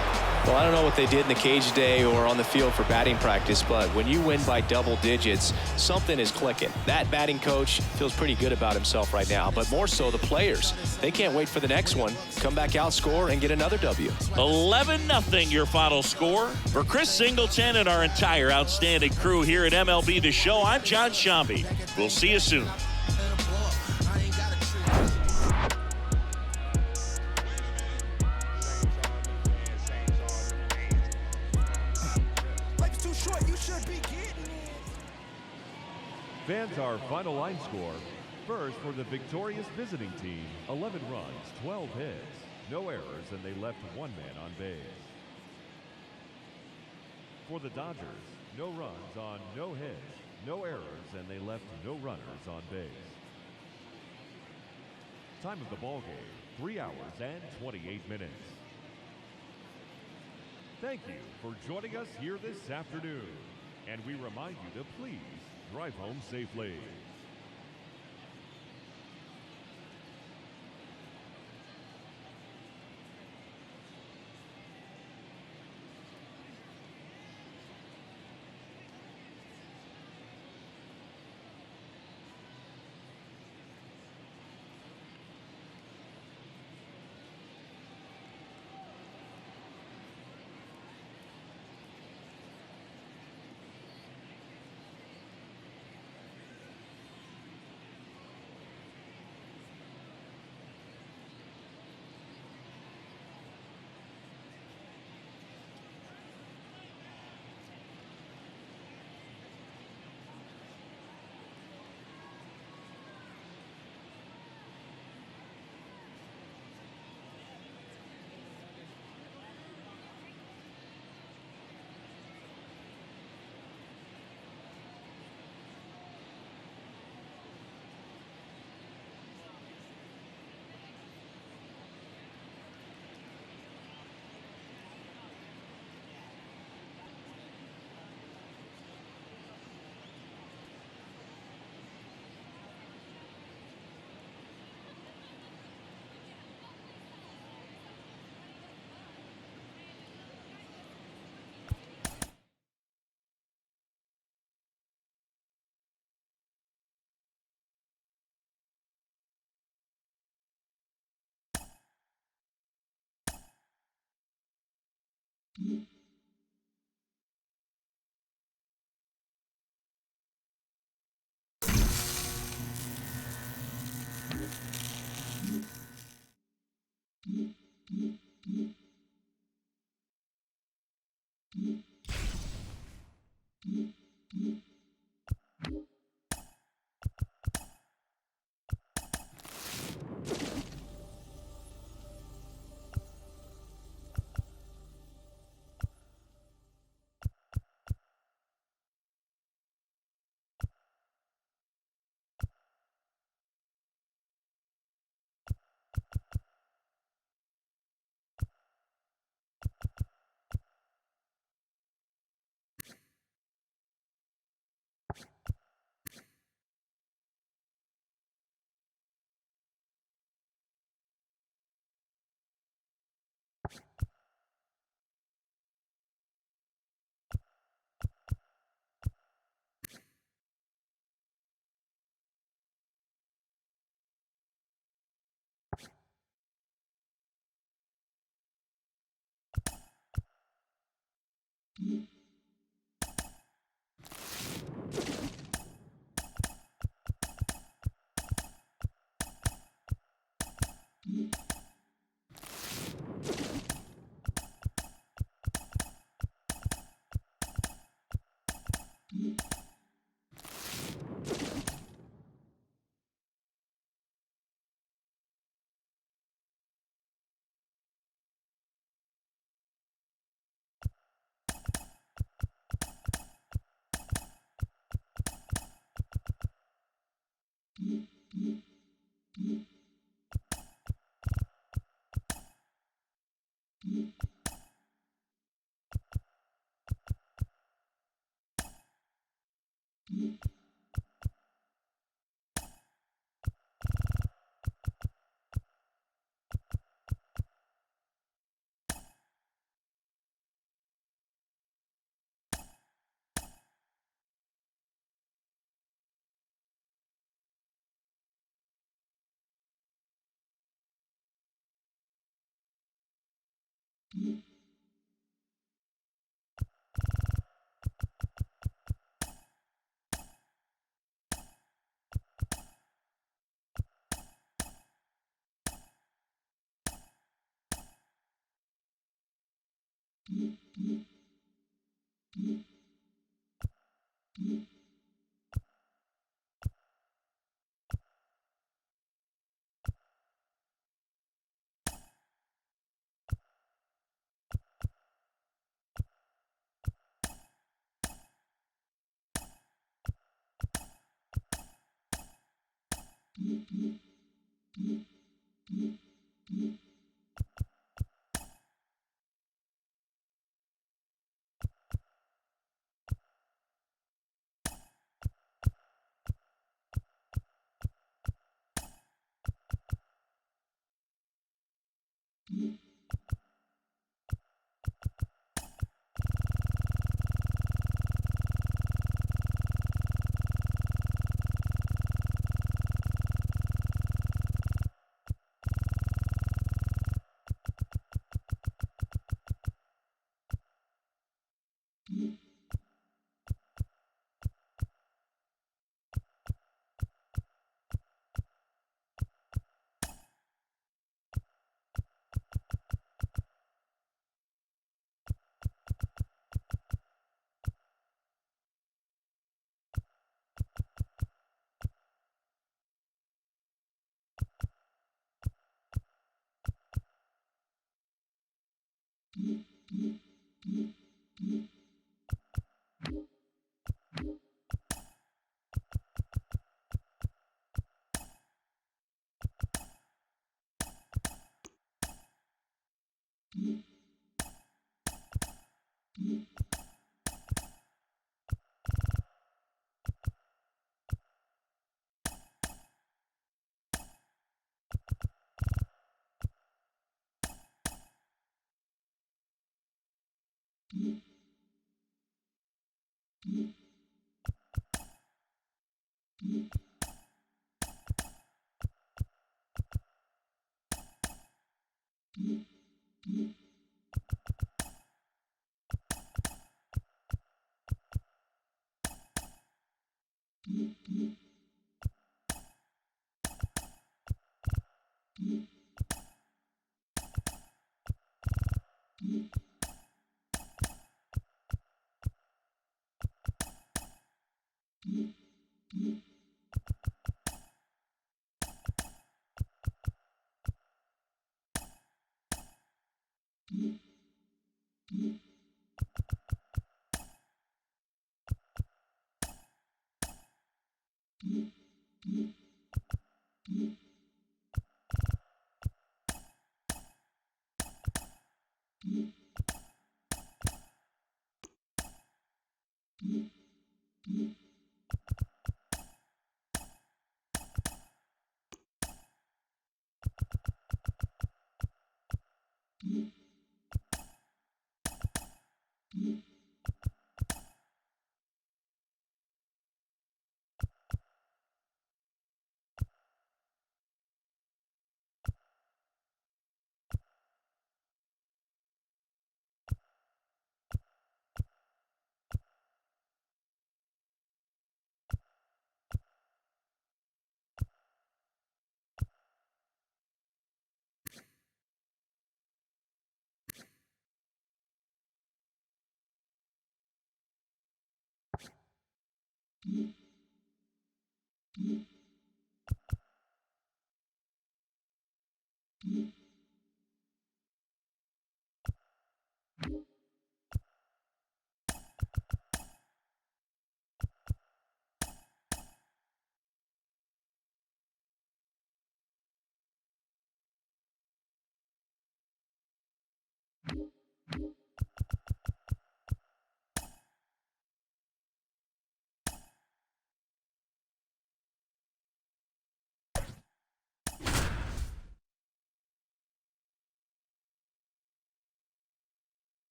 Well, I don't know what they did in the cage today or on the field for batting practice, but when you win by double digits, something is clicking. That batting coach feels pretty good about himself right now, but more so the players. They can't wait for the next one. Come back out, score, and get another W.
11-0 your final score. For Chris Singleton and our entire outstanding crew here at MLB The Show, I'm John Shambi. We'll see you soon.
Fans, our final line score. First, for the victorious visiting team, 11 runs, 12 hits, no errors, and they left 1 man on base. For the Dodgers, no runs on no hits, no errors, and they left no runners on base. Time of the ball game, 3 hours and 28 minutes. Thank you for joining us here this afternoon, and we remind you to please drive home safely.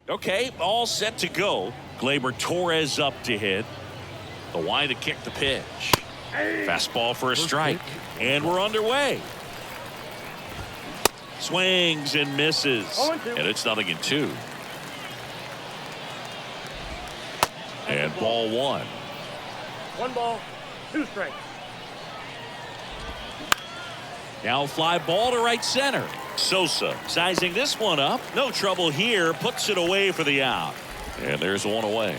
Okay, all set to go. Gleyber Torres up to hit. The Y to kick the pitch. Fastball for a strike. And we're underway. Swings and misses. And it's 0-2. And ball one.
1 ball, 2 strikes.
Now fly ball to right center. Sosa sizing this one up. No trouble here. Puts it away for the out. And there's one away.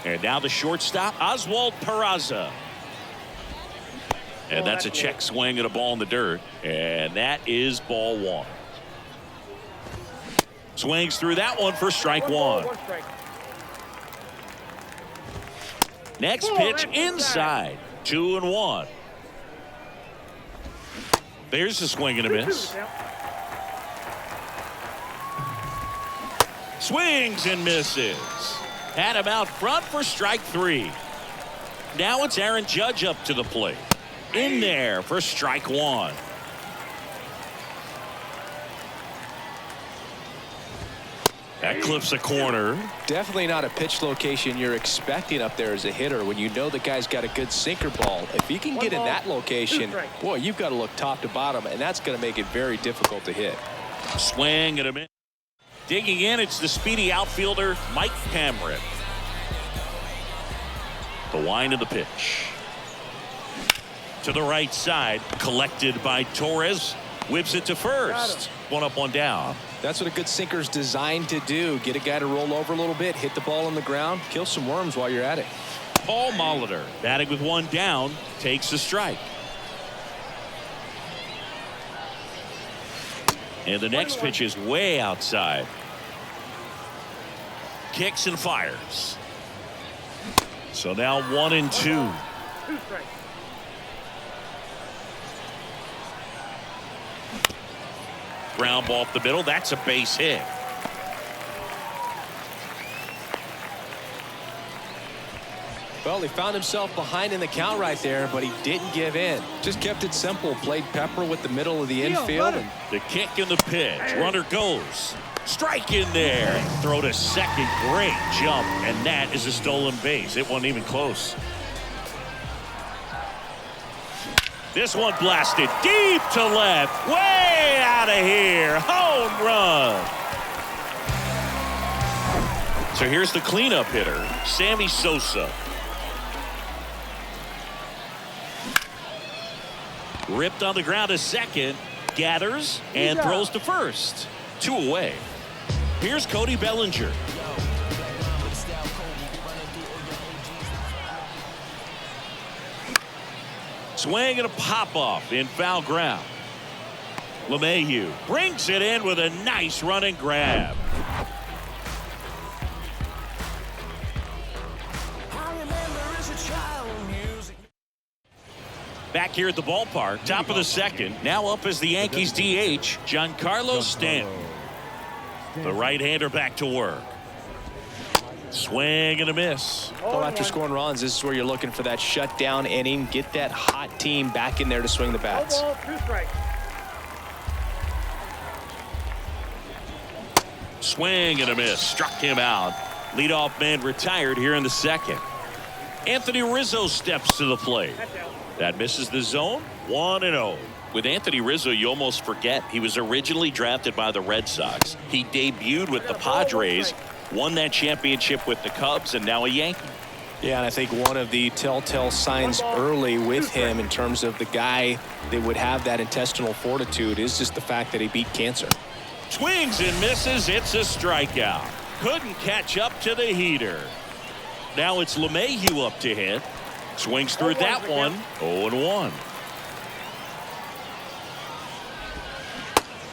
And now the shortstop, Oswald Peraza. And that's a check swing at a ball in the dirt. And that is ball one. Swings through that one for strike one. Next pitch inside. 2-1. There's a swing and a miss. Swings and misses. Had him out front for strike three. Now it's Aaron Judge up to the plate. In there for strike one. That clips a corner.
Definitely not a pitch location you're expecting up there as a hitter when you know the guy's got a good sinker ball. If he can get in that location, boy, you've got to look top to bottom, and that's going to make it very difficult to hit.
Swing and a miss. Digging in, it's the speedy outfielder, Mike Cameron. The wind of the pitch. To the right side, collected by Torres. Whips it to first. 1 up, 1 down.
That's what a good sinker's designed to do. Get a guy to roll over a little bit, hit the ball on the ground, kill some worms while you're at it.
Paul Molitor, batting with 1 down, takes a strike. And the next pitch is way outside. Kicks and fires. So now 1-2.
2 strikes.
Ground ball up the middle. That's a base hit.
Well, he found himself behind in the count right there, but he didn't give in. Just kept it simple. Played pepper with the middle of the infield. And
the kick and the pitch. Runner goes. Strike in there. Throw to second. Great jump. And that is a stolen base. It wasn't even close. This one blasted deep to left. Way out of here. Oh, home run. So here's the cleanup hitter, Sammy Sosa. Ripped on the ground to second, gathers and throws to first. 2 away. Here's Cody Bellinger. Swing and a pop-off in foul ground. LeMahieu brings it in with a nice running grab. Back here at the ballpark, top of the second. Now up as the Yankees DH, Giancarlo Stanton. The right-hander back to work. Swing and a miss.
Well, after scoring runs, this is where you're looking for that shutdown inning. Get that hot team back in there to swing the bats.
2 strikes.
Swing and a miss. Struck him out. Leadoff man retired here in the second. Anthony Rizzo steps to the plate. That misses the zone. 1-0. With Anthony Rizzo, you almost forget he was originally drafted by the Red Sox. He debuted with the Padres, won that championship with the Cubs, and now a Yankee.
Yeah, and I think one of the telltale signs early with him in terms of the guy that would have that intestinal fortitude is just the fact that he beat cancer.
Swings and misses. It's a strikeout. Couldn't catch up to the heater. Now it's LeMahieu up to hit. Swings through that one. 0-1.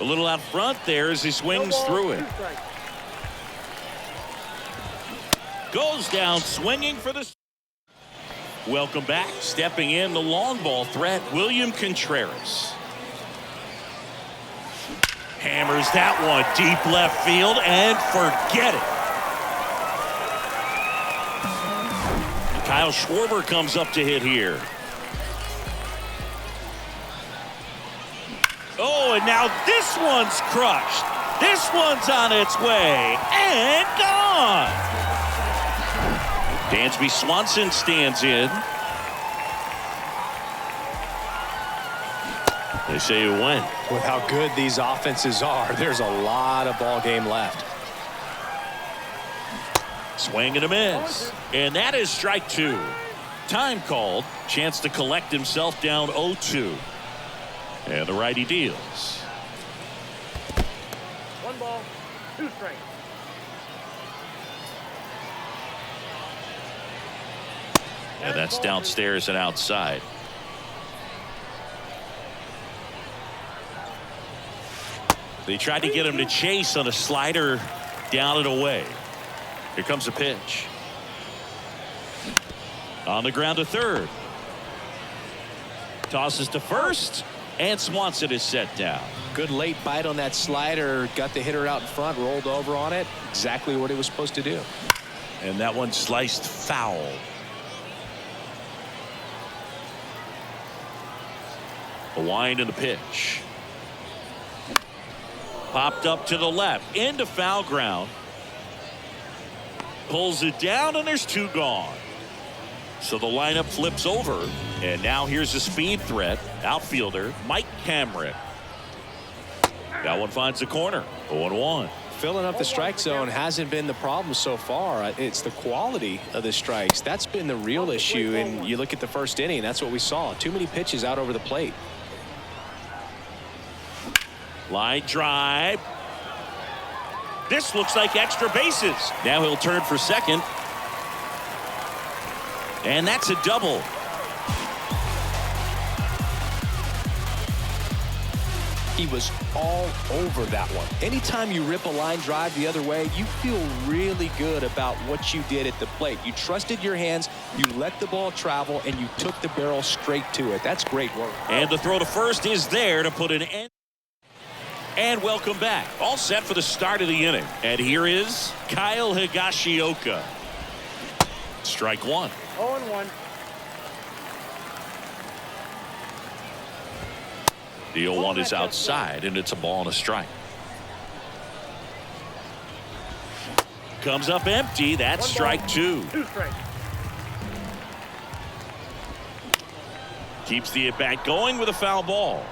A little out front there as he swings through it. Goes down swinging for the. Welcome back. Stepping in the long ball threat, William Contreras. Hammers that one deep left field and forget it. Kyle Schwarber comes up to hit here. Oh, and now this one's crushed. This one's on its way and gone. Dansby Swanson stands in. They say it went.
With how good these offenses are, there's a lot of ball game left.
Swing and a miss. And that is strike 2. Time called. Chance to collect himself down 0-2. And the righty deals.
1 ball, 2 strikes.
And that's downstairs and outside. They tried to get him to chase on a slider down and away. Here comes a pitch. On the ground to third. Tosses to first. And Swanson is set down.
Good late bite on that slider. Got the hitter out in front, rolled over on it. Exactly what he was supposed to do.
And that one sliced foul. A wind in the pitch. Popped up to the left. Into foul ground. Pulls it down, and there's 2 gone. So the lineup flips over. And now here's a speed threat. Outfielder Mike Cameron. That one finds the corner. 0-1.
Filling up the strike zone hasn't been the problem so far. It's the quality of the strikes. That's been the real issue. And you look at the first inning, that's what we saw. Too many pitches out over the plate.
Line drive. This looks like extra bases. Now he'll turn for second. And that's a double.
He was all over that one. Anytime you rip a line drive the other way, you feel really good about what you did at the plate. You trusted your hands, you let the ball travel, and you took the barrel straight to it. That's great work.
And the throw to first is there to put an end. And welcome back. All set for the start of the inning. And here is Kyle Higashioka. Strike 1.
0-1.
The 0-1 is outside, and it's a ball and a strike. Comes up empty. That's strike 2.
2 strikes.
Keeps the at-bat going with a foul ball.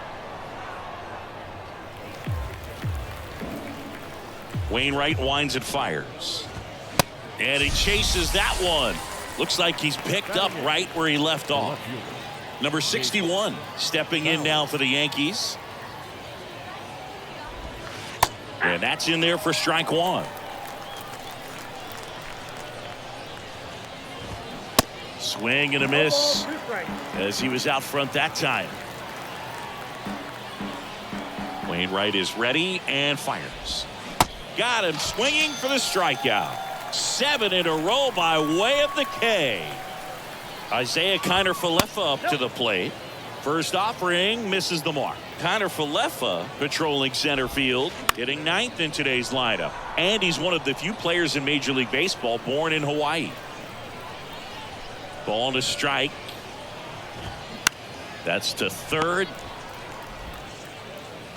Wainwright winds and fires. And he chases that one. Looks like he's picked up right where he left off. Number 61 stepping in now for the Yankees. And that's in there for strike one. Swing and a miss as he was out front that time. Wainwright is ready and fires. Got him swinging for the strikeout. 7 in a row by way of the K. Isaiah Kiner-Falefa up to the plate. First offering misses the mark. Kiner-Falefa patrolling center field, hitting 9th in today's lineup. And he's one of the few players in Major League Baseball born in Hawaii. Ball to strike. That's to third.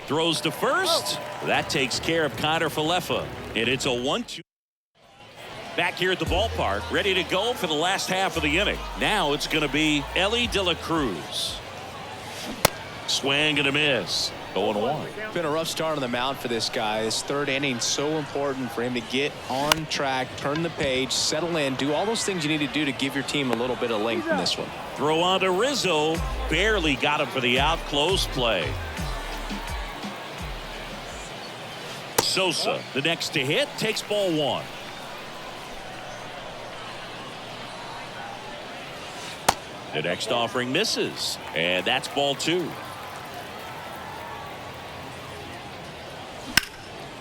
Throws to first. That takes care of Kiner-Falefa. And it's a 1-2. Back here at the ballpark, ready to go for the last half of the inning. Now it's going to be Elly De La Cruz. Swing and a miss. 0-1.
Been a rough start on the mound for this guy. His third inning so important for him to get on track, turn the page, settle in, do all those things you need to do to give your team a little bit of length in this one.
Throw on to Rizzo. Barely got him for the out. Close play. Sosa, the next to hit, takes ball one. The next offering misses, and that's ball two.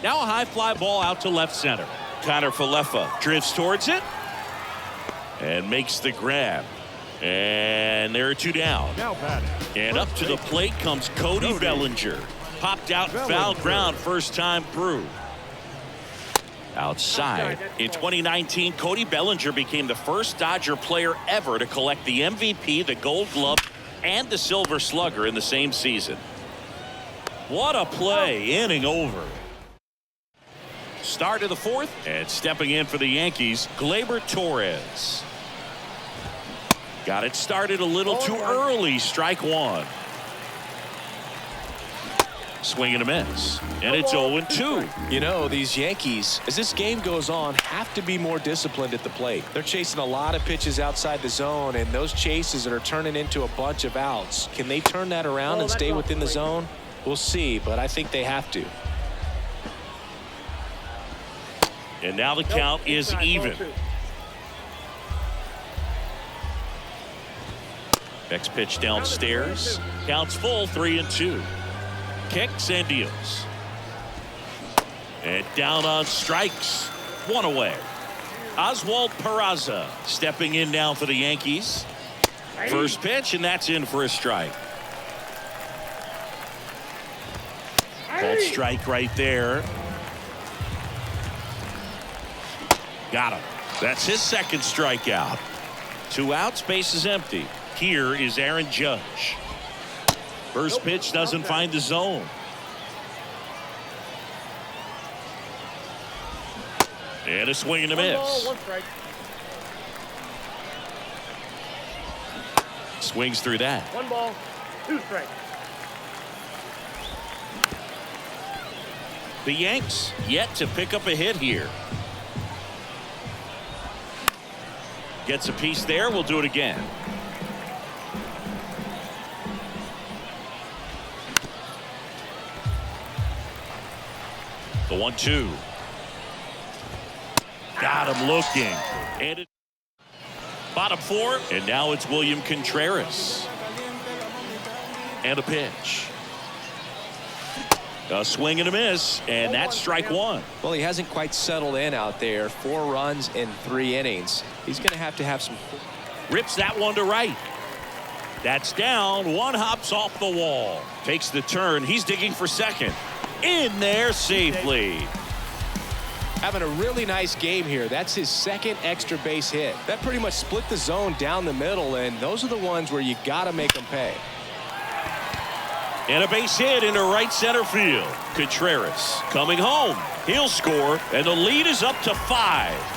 Now a high fly ball out to left center. Kiner-Falefa drifts towards it and makes the grab. And there are two down. And up to the plate comes Cody Bellinger. Popped out foul ground first time through. Outside. In 2019, Cody Bellinger became the first Dodger player ever to collect the MVP, the Gold Glove, and the Silver Slugger in the same season. What a play. Inning over. Start of the fourth, and stepping in for the Yankees, Gleyber Torres. Got it started a little too early. Strike one. Swing and a miss. And it's 0-2.
You know, these Yankees, as this game goes on, have to be more disciplined at the plate. They're chasing a lot of pitches outside the zone, and those chases that are turning into a bunch of outs. Can they turn that around and stay within the zone? We'll see, but I think they have to.
And now the count is even. Next pitch downstairs. Counts full, 3-2. Kicks and deals. And down on strikes. One away. Oswald Peraza stepping in now for the Yankees. First pitch, and that's in for a strike. Called strike right there. Got him. That's his second strikeout. 2 outs, base is empty. Here is Aaron Judge. First pitch doesn't find the zone. And a swing and a miss. Swings through that.
1 ball, 2 strikes.
The Yanks yet to pick up a hit here. Gets a piece there. We'll do it again. The 1-2. Got him looking. And it, bottom 4. And now it's William Contreras. And a pitch. A swing and a miss. And that's strike one.
Well, he hasn't quite settled in out there. 4 runs in 3 innings. He's going to have some.
Rips that one to right. That's down. One hops off the wall. Takes the turn. He's digging for second. In there safely.
Having a really nice game here. That's his second extra base hit. That pretty much split the zone down the middle, and those are the ones where you got to make them pay.
And a base hit into right center field. Contreras coming home. He'll score, and the lead is up to 5.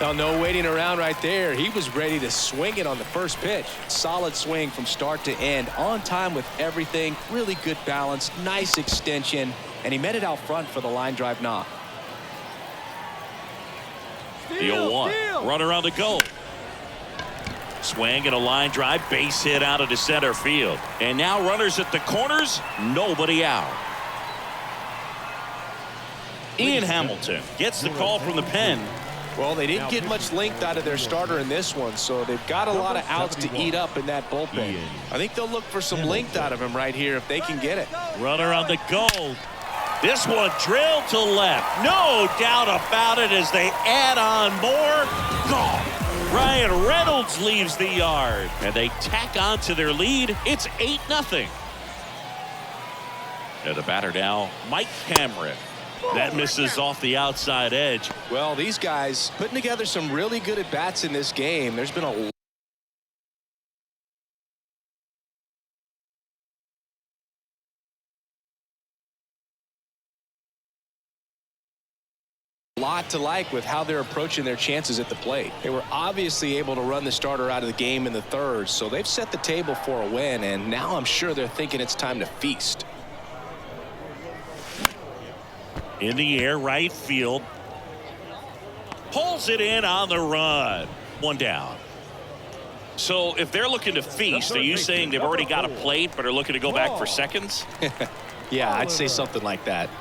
Oh, no waiting around right there. He was ready to swing it on the first pitch. Solid swing from start to end. On time with everything. Really good balance. Nice extension. And he met it out front for the line drive knock.
The 0-1. Runner on the go. Swing and a line drive, base hit out of the center field. And now runners at the corners, nobody out. Ian Hamilton gets the call from the pen.
Well, they didn't get much length out of their starter in this one, so they've got a lot of outs to eat up in that bullpen. I think they'll look for some length out of him right here if they can get it.
Runner on the go. This one drilled to left. No doubt about it as they add on more. Gone. Ryan Reynolds leaves the yard, and they tack on to their lead. It's 8-0. And the batter now, Mike Cameron. That misses off the outside edge.
Well, these guys putting together some really good at-bats in this game. There's been a lot to like with how they're approaching their chances at the plate. They were obviously able to run the starter out of the game in the third, so they've set the table for a win, and now I'm sure they're thinking it's time to feast.
In the air, right field. Pulls it in on the run. One down. So if they're looking to feast, are you saying they've already got a plate but are looking to go back for seconds?
Yeah, I'd say something like that.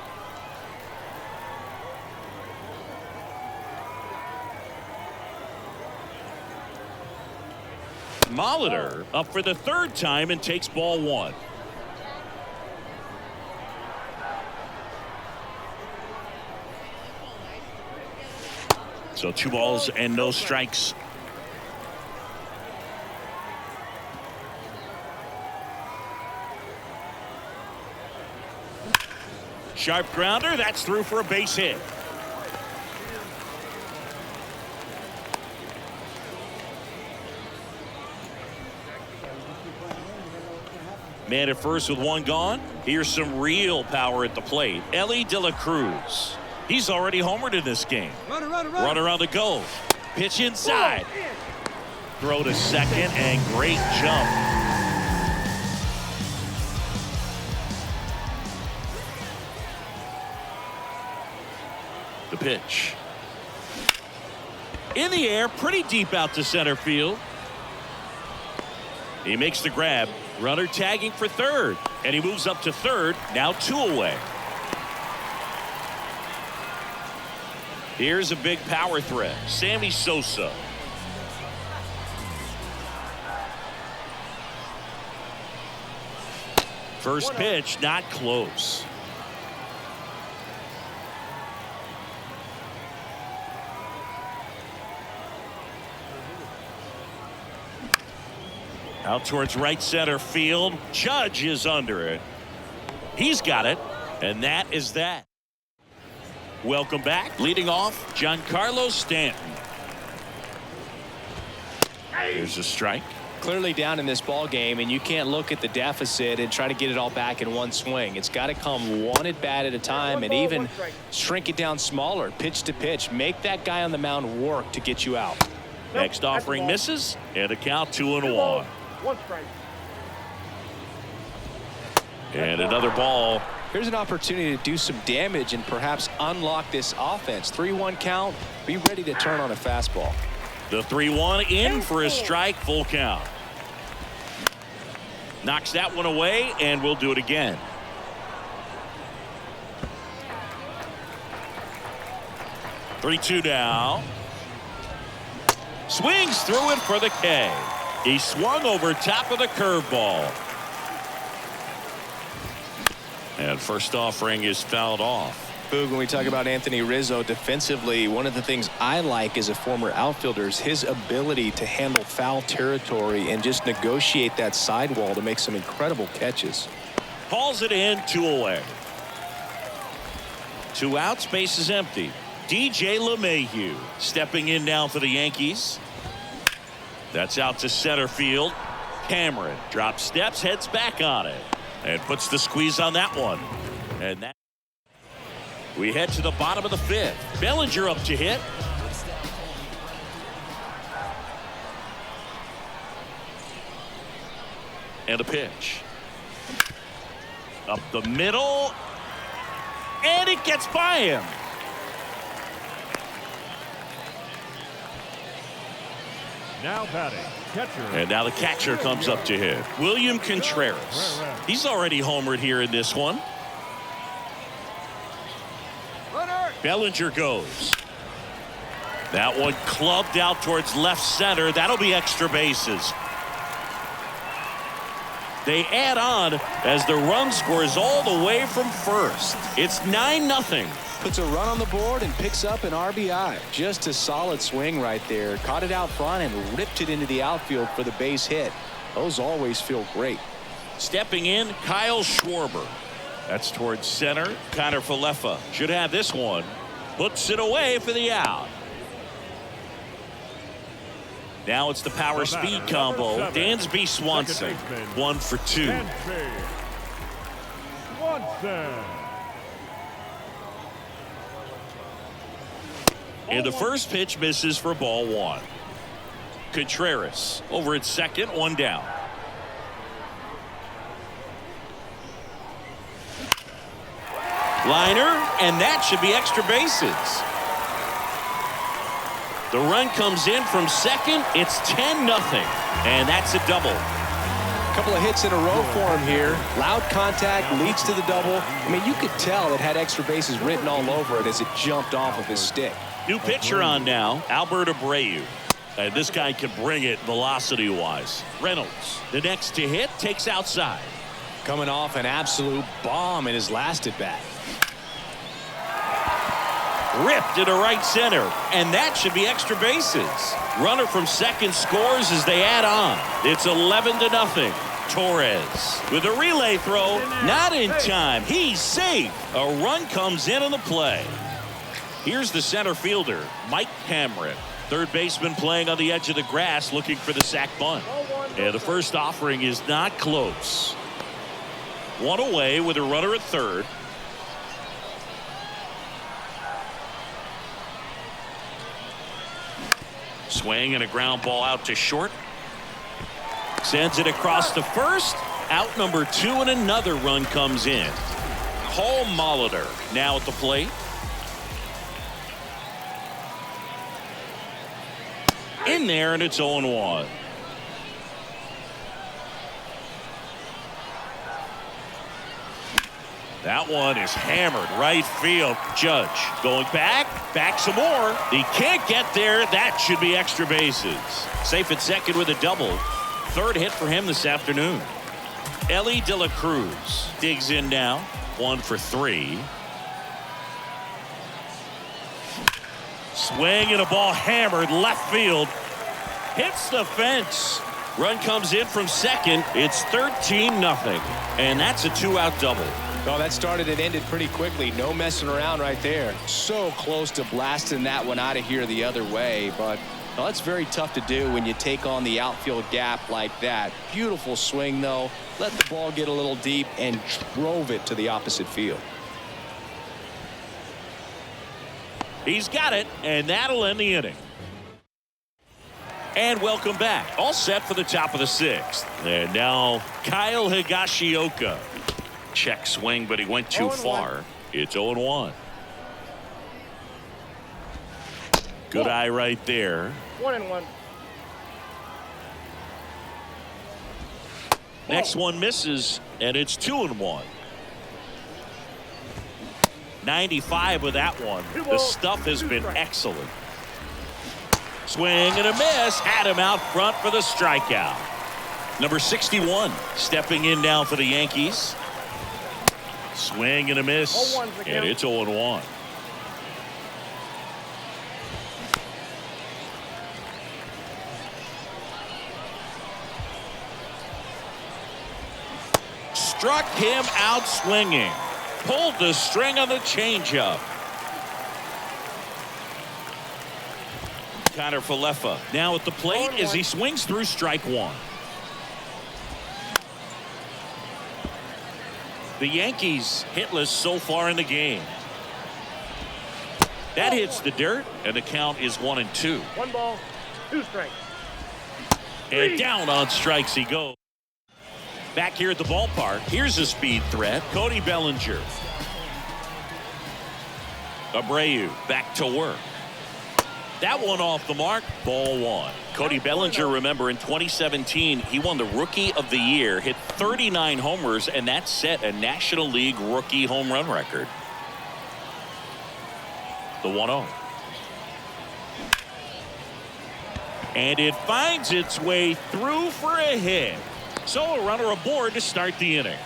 Molitor up for the third time and takes ball one. So 2 balls and no strikes. Sharp grounder. That's through for a base hit. Man at first with 1 gone. Here's some real power at the plate. Ellie De La Cruz. He's already homered in this game. Runner on the go. Pitch inside. Throw to second and great jump. The pitch. In the air, pretty deep out to center field. He makes the grab. Runner tagging for third, and he moves up to third. Now 2 away. Here's a big power threat. Sammy Sosa. First pitch, not close. Out towards right center field. Judge is under it. He's got it, and that is that. Welcome back. Leading off, Giancarlo Stanton. Here's a strike.
Clearly down in this ball game, and you can't look at the deficit and try to get it all back in one swing. It's got to come one at bat at a time, and even shrink it down smaller, pitch to pitch. Make that guy on the mound work to get you out.
Next offering misses, and a count 2-1.
1 strike.
And another ball.
Here's an opportunity to do some damage and perhaps unlock this offense. 3-1 count. Be ready to turn on a fastball.
The 3-1 in for a strike, full count. Knocks that one away, and we'll do it again. Three-2 now. Swings through it for the K. He swung over top of the curveball. And first offering is fouled off.
Boog, when we talk about Anthony Rizzo defensively, one of the things I like as a former outfielder is his ability to handle foul territory and just negotiate that sidewall to make some incredible catches.
Hauls it in, 2 away. 2 outs, base is empty. DJ LeMahieu stepping in now for the Yankees. That's out to center field. Cameron drops steps, heads back on it, and puts the squeeze on that one. And that we head to the bottom of the 5th. Bellinger up to hit. And a pitch. Up the middle. And it gets by him.
Now batting, catcher.
And now the catcher comes up to hit. William Contreras. He's already homered here in this one. Bellinger goes. That one clubbed out towards left center. That'll be extra bases. They add on as the run scores all the way from first. It's 9-0.
Puts a run on the board and picks up an RBI. Just a solid swing right there. Caught it out front and ripped it into the outfield for the base hit. Those always feel great.
Stepping in, Kyle Schwarber. That's towards center. Connor Falefa should have this one. Puts it away for the out. Now it's the power speed combo. Dansby Swanson. 1 for 2. And the first pitch misses for ball 1. Contreras over at second, 1 down. Liner, and that should be extra bases. The run comes in from second. It's 10-0, and that's a double.
A couple of hits in a row for him here. Loud contact leads to the double. I mean, you could tell it had extra bases written all over it as it jumped off of his stick.
New pitcher on now, Albert Abreu. And this guy can bring it velocity-wise. Reynolds, the next to hit, takes outside.
Coming off an absolute bomb in his last at-bat.
Ripped into right center, and that should be extra bases. Runner from second scores as they add on. It's 11-0. Torres with a relay throw, not in time. He's safe. A run comes in on the play. Here's the center fielder, Mike Cameron. Third baseman playing on the edge of the grass, looking for the sac bunt. And the first offering is not close. 1 away with a runner at third. Swing and a ground ball out to short. Sends it across to first. Out number 2, and another run comes in. Paul Molitor now at the plate. In there, and it's 0-1. That one is hammered right field. Judge going back some more. He can't get there. That should be extra bases. Safe at second with a double. Third hit for him this afternoon. Ellie De La Cruz digs in now. 1 for 3. Swing and a ball hammered left field. Hits the fence. Run comes in from second. It's 13-0. And that's a 2-out double.
Oh, that started and ended pretty quickly. No messing around right there. So close to blasting that one out of here the other way. But well, that's very tough to do when you take on the outfield gap like that. Beautiful swing, though. Let the ball get a little deep and drove it to the opposite field.
He's got it, and that'll end the inning. And welcome back. All set for the top of the 6th. And now Kyle Higashioka. Check swing, but he went too far. It's 0-1. Good eye right there.
1-1.
Next one misses, and it's 2-1. 95 with that one. The stuff has been excellent. Swing and a miss. Had him out front for the strikeout. Number 61 stepping in now for the Yankees. Swing and a miss, and it's 0-1. Struck him out swinging. Pulled the string on the changeup. Connor Falefa now at the plate as he swings through strike 1. The Yankees hitless so far in the game. That hits the dirt, and the count is 1-2.
1 ball, 2 strikes.
And down on strikes he goes. Back here at the ballpark, here's a speed threat. Cody Bellinger. Abreu back to work. That one off the mark. Ball one. Cody Bellinger, remember, in 2017, he won the Rookie of the Year, hit 39 homers, and that set a National League rookie home run record. The 1-0. And it finds its way through for a hit. So a runner aboard to start the inning.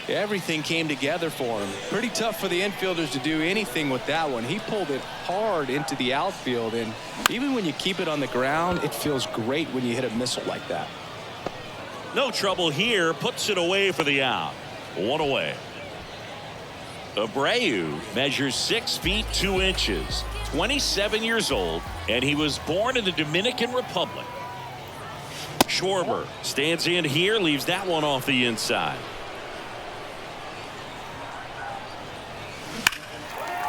Everything came together for him. Pretty tough for the infielders to do anything with that one. He pulled it hard into the outfield, and even when you keep it on the ground, it feels great when you hit a missile like that.
No trouble here. Puts it away for the out. One away. Abreu measures 6 feet 2 inches, 27 years old, and he was born in the Dominican Republic. Schwarber stands in here, leaves that one off the inside.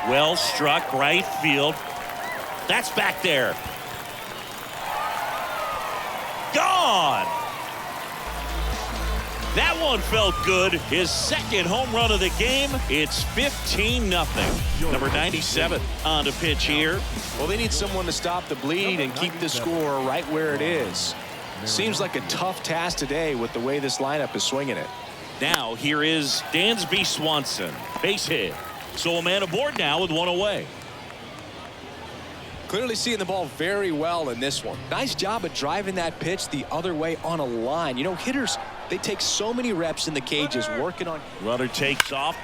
Well struck, right field. That's back there. Gone. That one felt good. His second home run of the game. It's 15-0. Number 97 on the pitch here.
Well, they need someone to stop the bleed and keep the score right where it is. Seems like a tough task today with the way this lineup is swinging it.
Now here is Dansby Swanson. Base hit. So a man aboard now with one away.
Clearly seeing the ball very well in this one. Nice job of driving that pitch the other way on a line. You know, hitters, they take so many reps in the cages working on.
Runner takes off.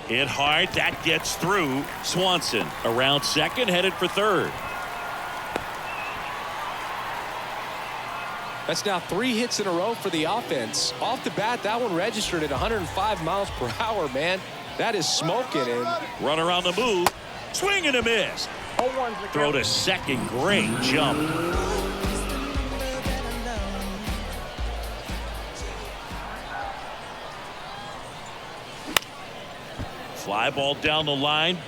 Hit hard. That gets through. Swanson around second, headed for third.
That's now 3 hits in a row for the offense. Off the bat, that one registered at 105 miles per hour, man. That is smoking. And
runner on the move. Swing and a miss. Throw to second. Great jump. Fly ball down the line.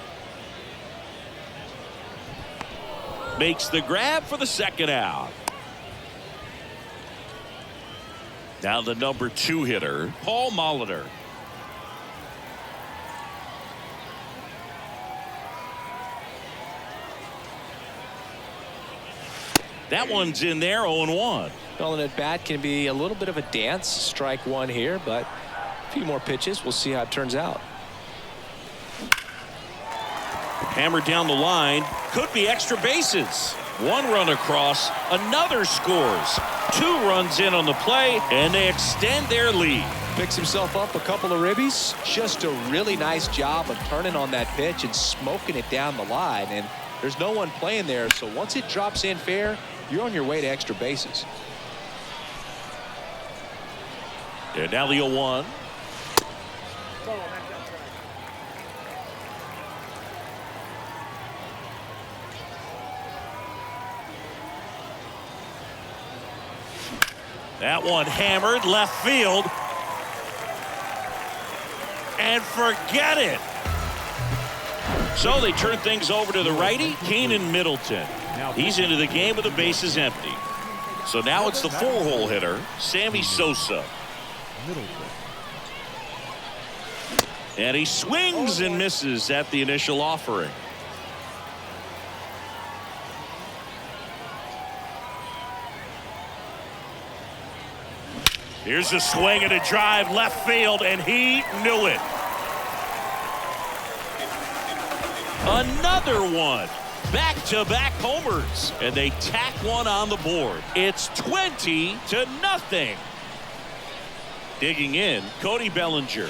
Makes the grab for the second out. Now the number 2 hitter, Paul Molitor. That one's in there, 0-1.
Well, an at-bat can be a little bit of a dance. Strike one here, but a few more pitches. We'll see how it turns out.
Hammered down the line. Could be extra bases. One run across. Another scores. 2 runs in on the play, and they extend their lead.
Picks himself up a couple of ribbies. Just a really nice job of turning on that pitch and smoking it down the line. And there's no one playing there, so once it drops in fair, you're on your way to extra bases.
And now the 0-1. That one hammered left field. And forget it. So they turn things over to the righty, Keenan Middleton. He's into the game with the bases empty. So now it's the 4-hole hitter, Sammy Sosa. And he swings and misses at the initial offering. Here's a swing and a drive left field, and he knew it. Another one. Back-to-back homers, and they tack one on the board. It's 20-0. Digging in, Cody Bellinger.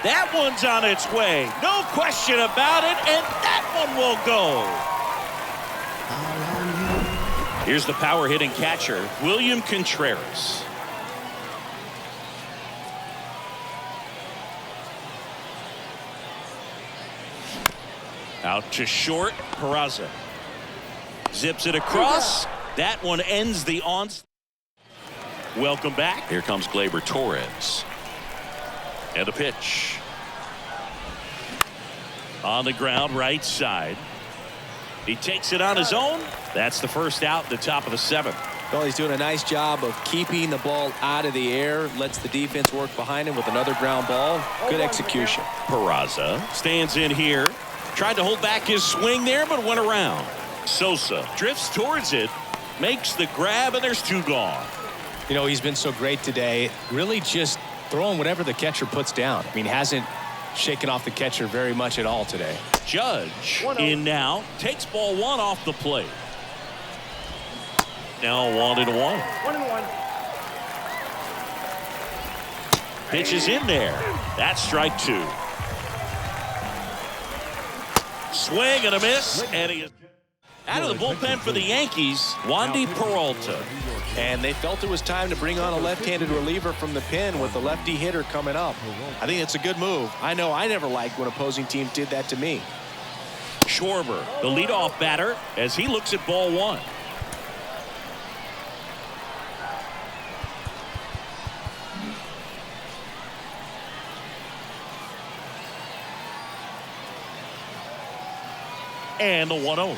That one's on its way. No question about it, and that one will go. Here's the power-hitting catcher, William Contreras. Out to short, Peraza. Zips it across. That one ends the onslaught. Welcome back. Here comes Gleyber Torres. And a pitch. On the ground, right side. He takes it on his own. That's the first out, the top of the 7th.
Well, he's doing a nice job of keeping the ball out of the air. Lets the defense work behind him with another ground ball. Good execution.
Peraza stands in here. Tried to hold back his swing there, but went around. Sosa drifts towards it, makes the grab, and there's 2 gone.
You know, he's been so great today, really just throwing whatever the catcher puts down. I mean, hasn't shaken off the catcher very much at all today.
Judge in now, takes ball 1 off the plate. Now 1-1.
1-1.
Pitch is in there. That's strike 2. Swing and a miss, and he is out of the bullpen for the Yankees, Wandy Peralta.
And they felt it was time to bring on a left-handed reliever from the pen with a lefty hitter coming up. I think it's a good move. I know I never liked when opposing teams did that to me.
Schwarber, the leadoff batter, as he looks at ball 1. And the 1-0.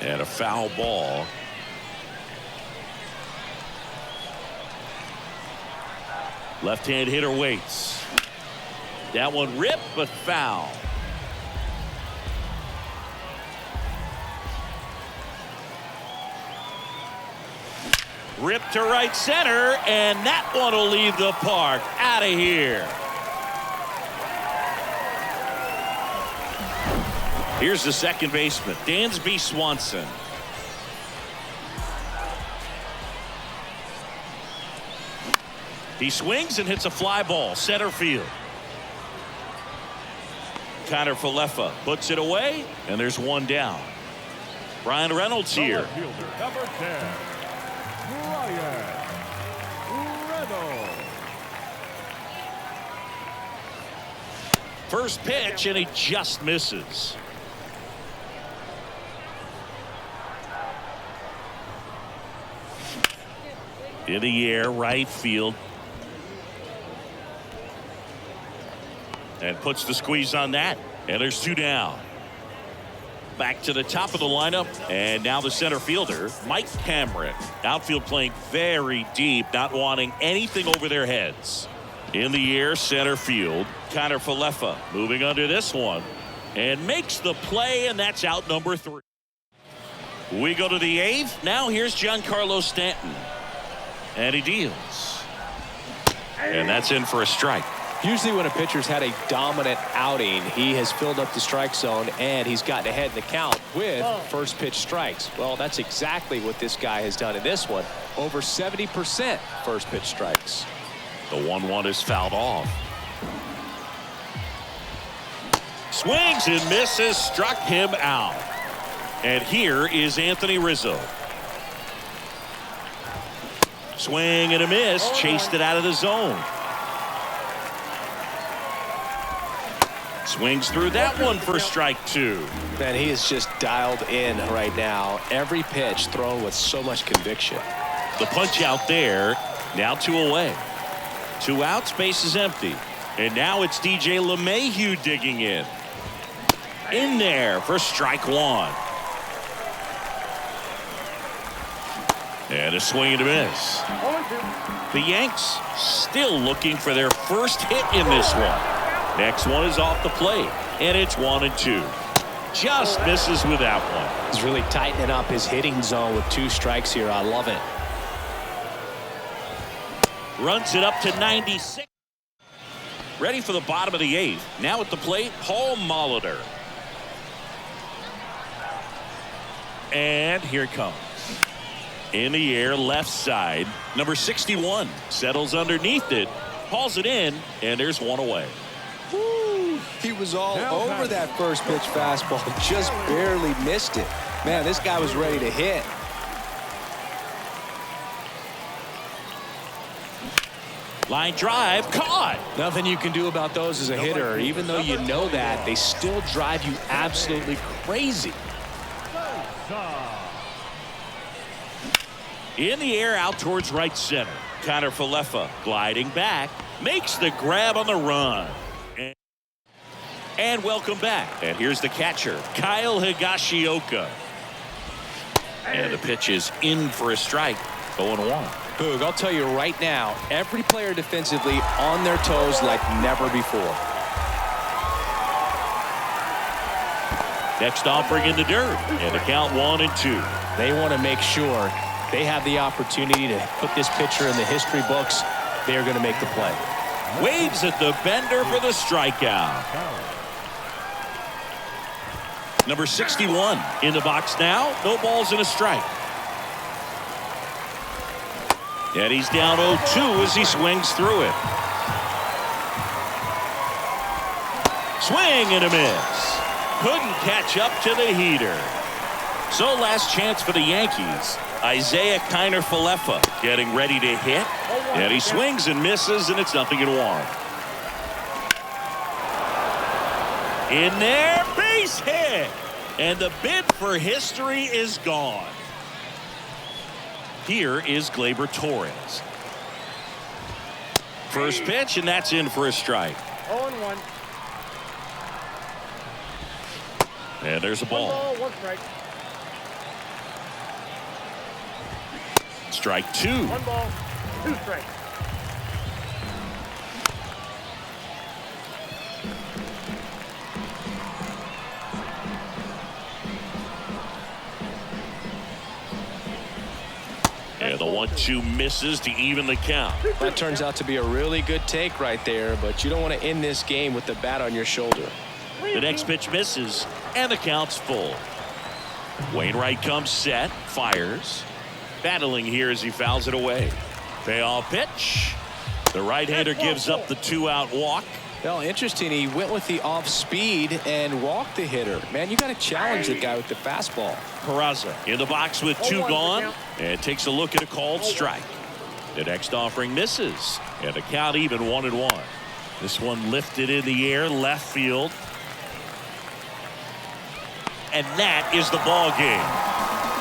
And a foul ball. Left-hand hitter waits. That one ripped, but foul. Ripped to right center, and that one will leave the park. Out of here. Here's the second baseman, Dansby Swanson. He swings and hits a fly ball, center field. Connor Falefa puts it away, and there's 1 down. Brian Reynolds here.
Number 10, Brian Reynolds.
First pitch, and he just misses. In the air, right field. And puts the squeeze on that. And there's 2 down. Back to the top of the lineup. And now the center fielder, Mike Cameron. Outfield playing very deep, not wanting anything over their heads. In the air, center field. Connor Falefa moving under this one. And makes the play, and that's out number 3. We go to the 8th. Now here's Giancarlo Stanton. And he deals. And that's in for a strike.
Usually when a pitcher's had a dominant outing, he has filled up the strike zone and he's gotten ahead in the count with first pitch strikes. Well, that's exactly what this guy has done in this one. Over 70% first pitch strikes.
The 1-1 is fouled off. Swings and misses, struck him out. And here is Anthony Rizzo. Swing and a miss, chased it out of the zone. Swings through that one for strike 2.
Man, he is just dialed in right now. Every pitch thrown with so much conviction.
The punch out there. Now 2 away. 2 outs, base is empty. And now it's DJ LeMahieu digging in. In there for strike 1. And a swing and a miss. The Yanks still looking for their first hit in this one. Next one is off the plate, and it's 1-2. Just misses with that one.
He's really tightening up his hitting zone with 2 strikes here. I love it.
Runs it up to 96. Ready for the bottom of the 8th. Now at the plate, Paul Molitor. And here it comes. In the air, left side. Number 61 settles underneath it, hauls it in, and there's 1 away.
Woo, he was all over that first pitch fastball, just barely missed it. Man, this guy was ready to hit.
Line drive, caught.
Nothing you can do about those as a hitter. Even though you know that, they still drive you absolutely crazy.
In the air, out towards right center. Connor Falefa gliding back, makes the grab on the run. And welcome back. And here's the catcher, Kyle Higashioka. And the pitch is in for a strike. 0-1.
Boog, I'll tell you right now, every player defensively on their toes like never before.
Next offering in the dirt. And the count 1-2.
They want to make sure they have the opportunity to put this pitcher in the history books. They're going to make the play.
Waves at the bender for the strikeout. Number 61 in the box now. No balls and a strike. And he's down 0-2 as he swings through it. Swing and a miss. Couldn't catch up to the heater. So last chance for the Yankees. Isaiah Kiner-Falefa getting ready to hit. And he swings and misses, and it's 0-1. In there, base hit. And the bid for history is gone. Here is Gleyber Torres. First pitch, and that's in for a strike.
0-1.
And there's a ball.
1 ball, 1 strike.
Strike 2.
1 ball, 2 strikes.
And the 1-2 misses to even the count.
That turns out to be a really good take right there, but you don't want to end this game with the bat on your shoulder.
The next pitch misses, and the count's full. Wainwright comes set, fires. Battling here as he fouls it away. Payoff pitch. The right-hander gives up the 2-out walk.
Well, interesting. He went with the off speed and walked the hitter. Man, you got to challenge the guy with the fastball.
Peraza in the box with 2 gone, and takes a look at a called strike. The next offering misses, and the count even 1-1. This one lifted in the air, left field. And that is the ball game.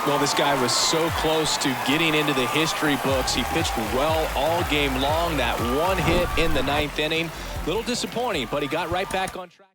Well, this guy was so close to getting into the history books. He pitched well all game long. That 1 hit in the 9th inning. Little disappointing, but he got right back on track.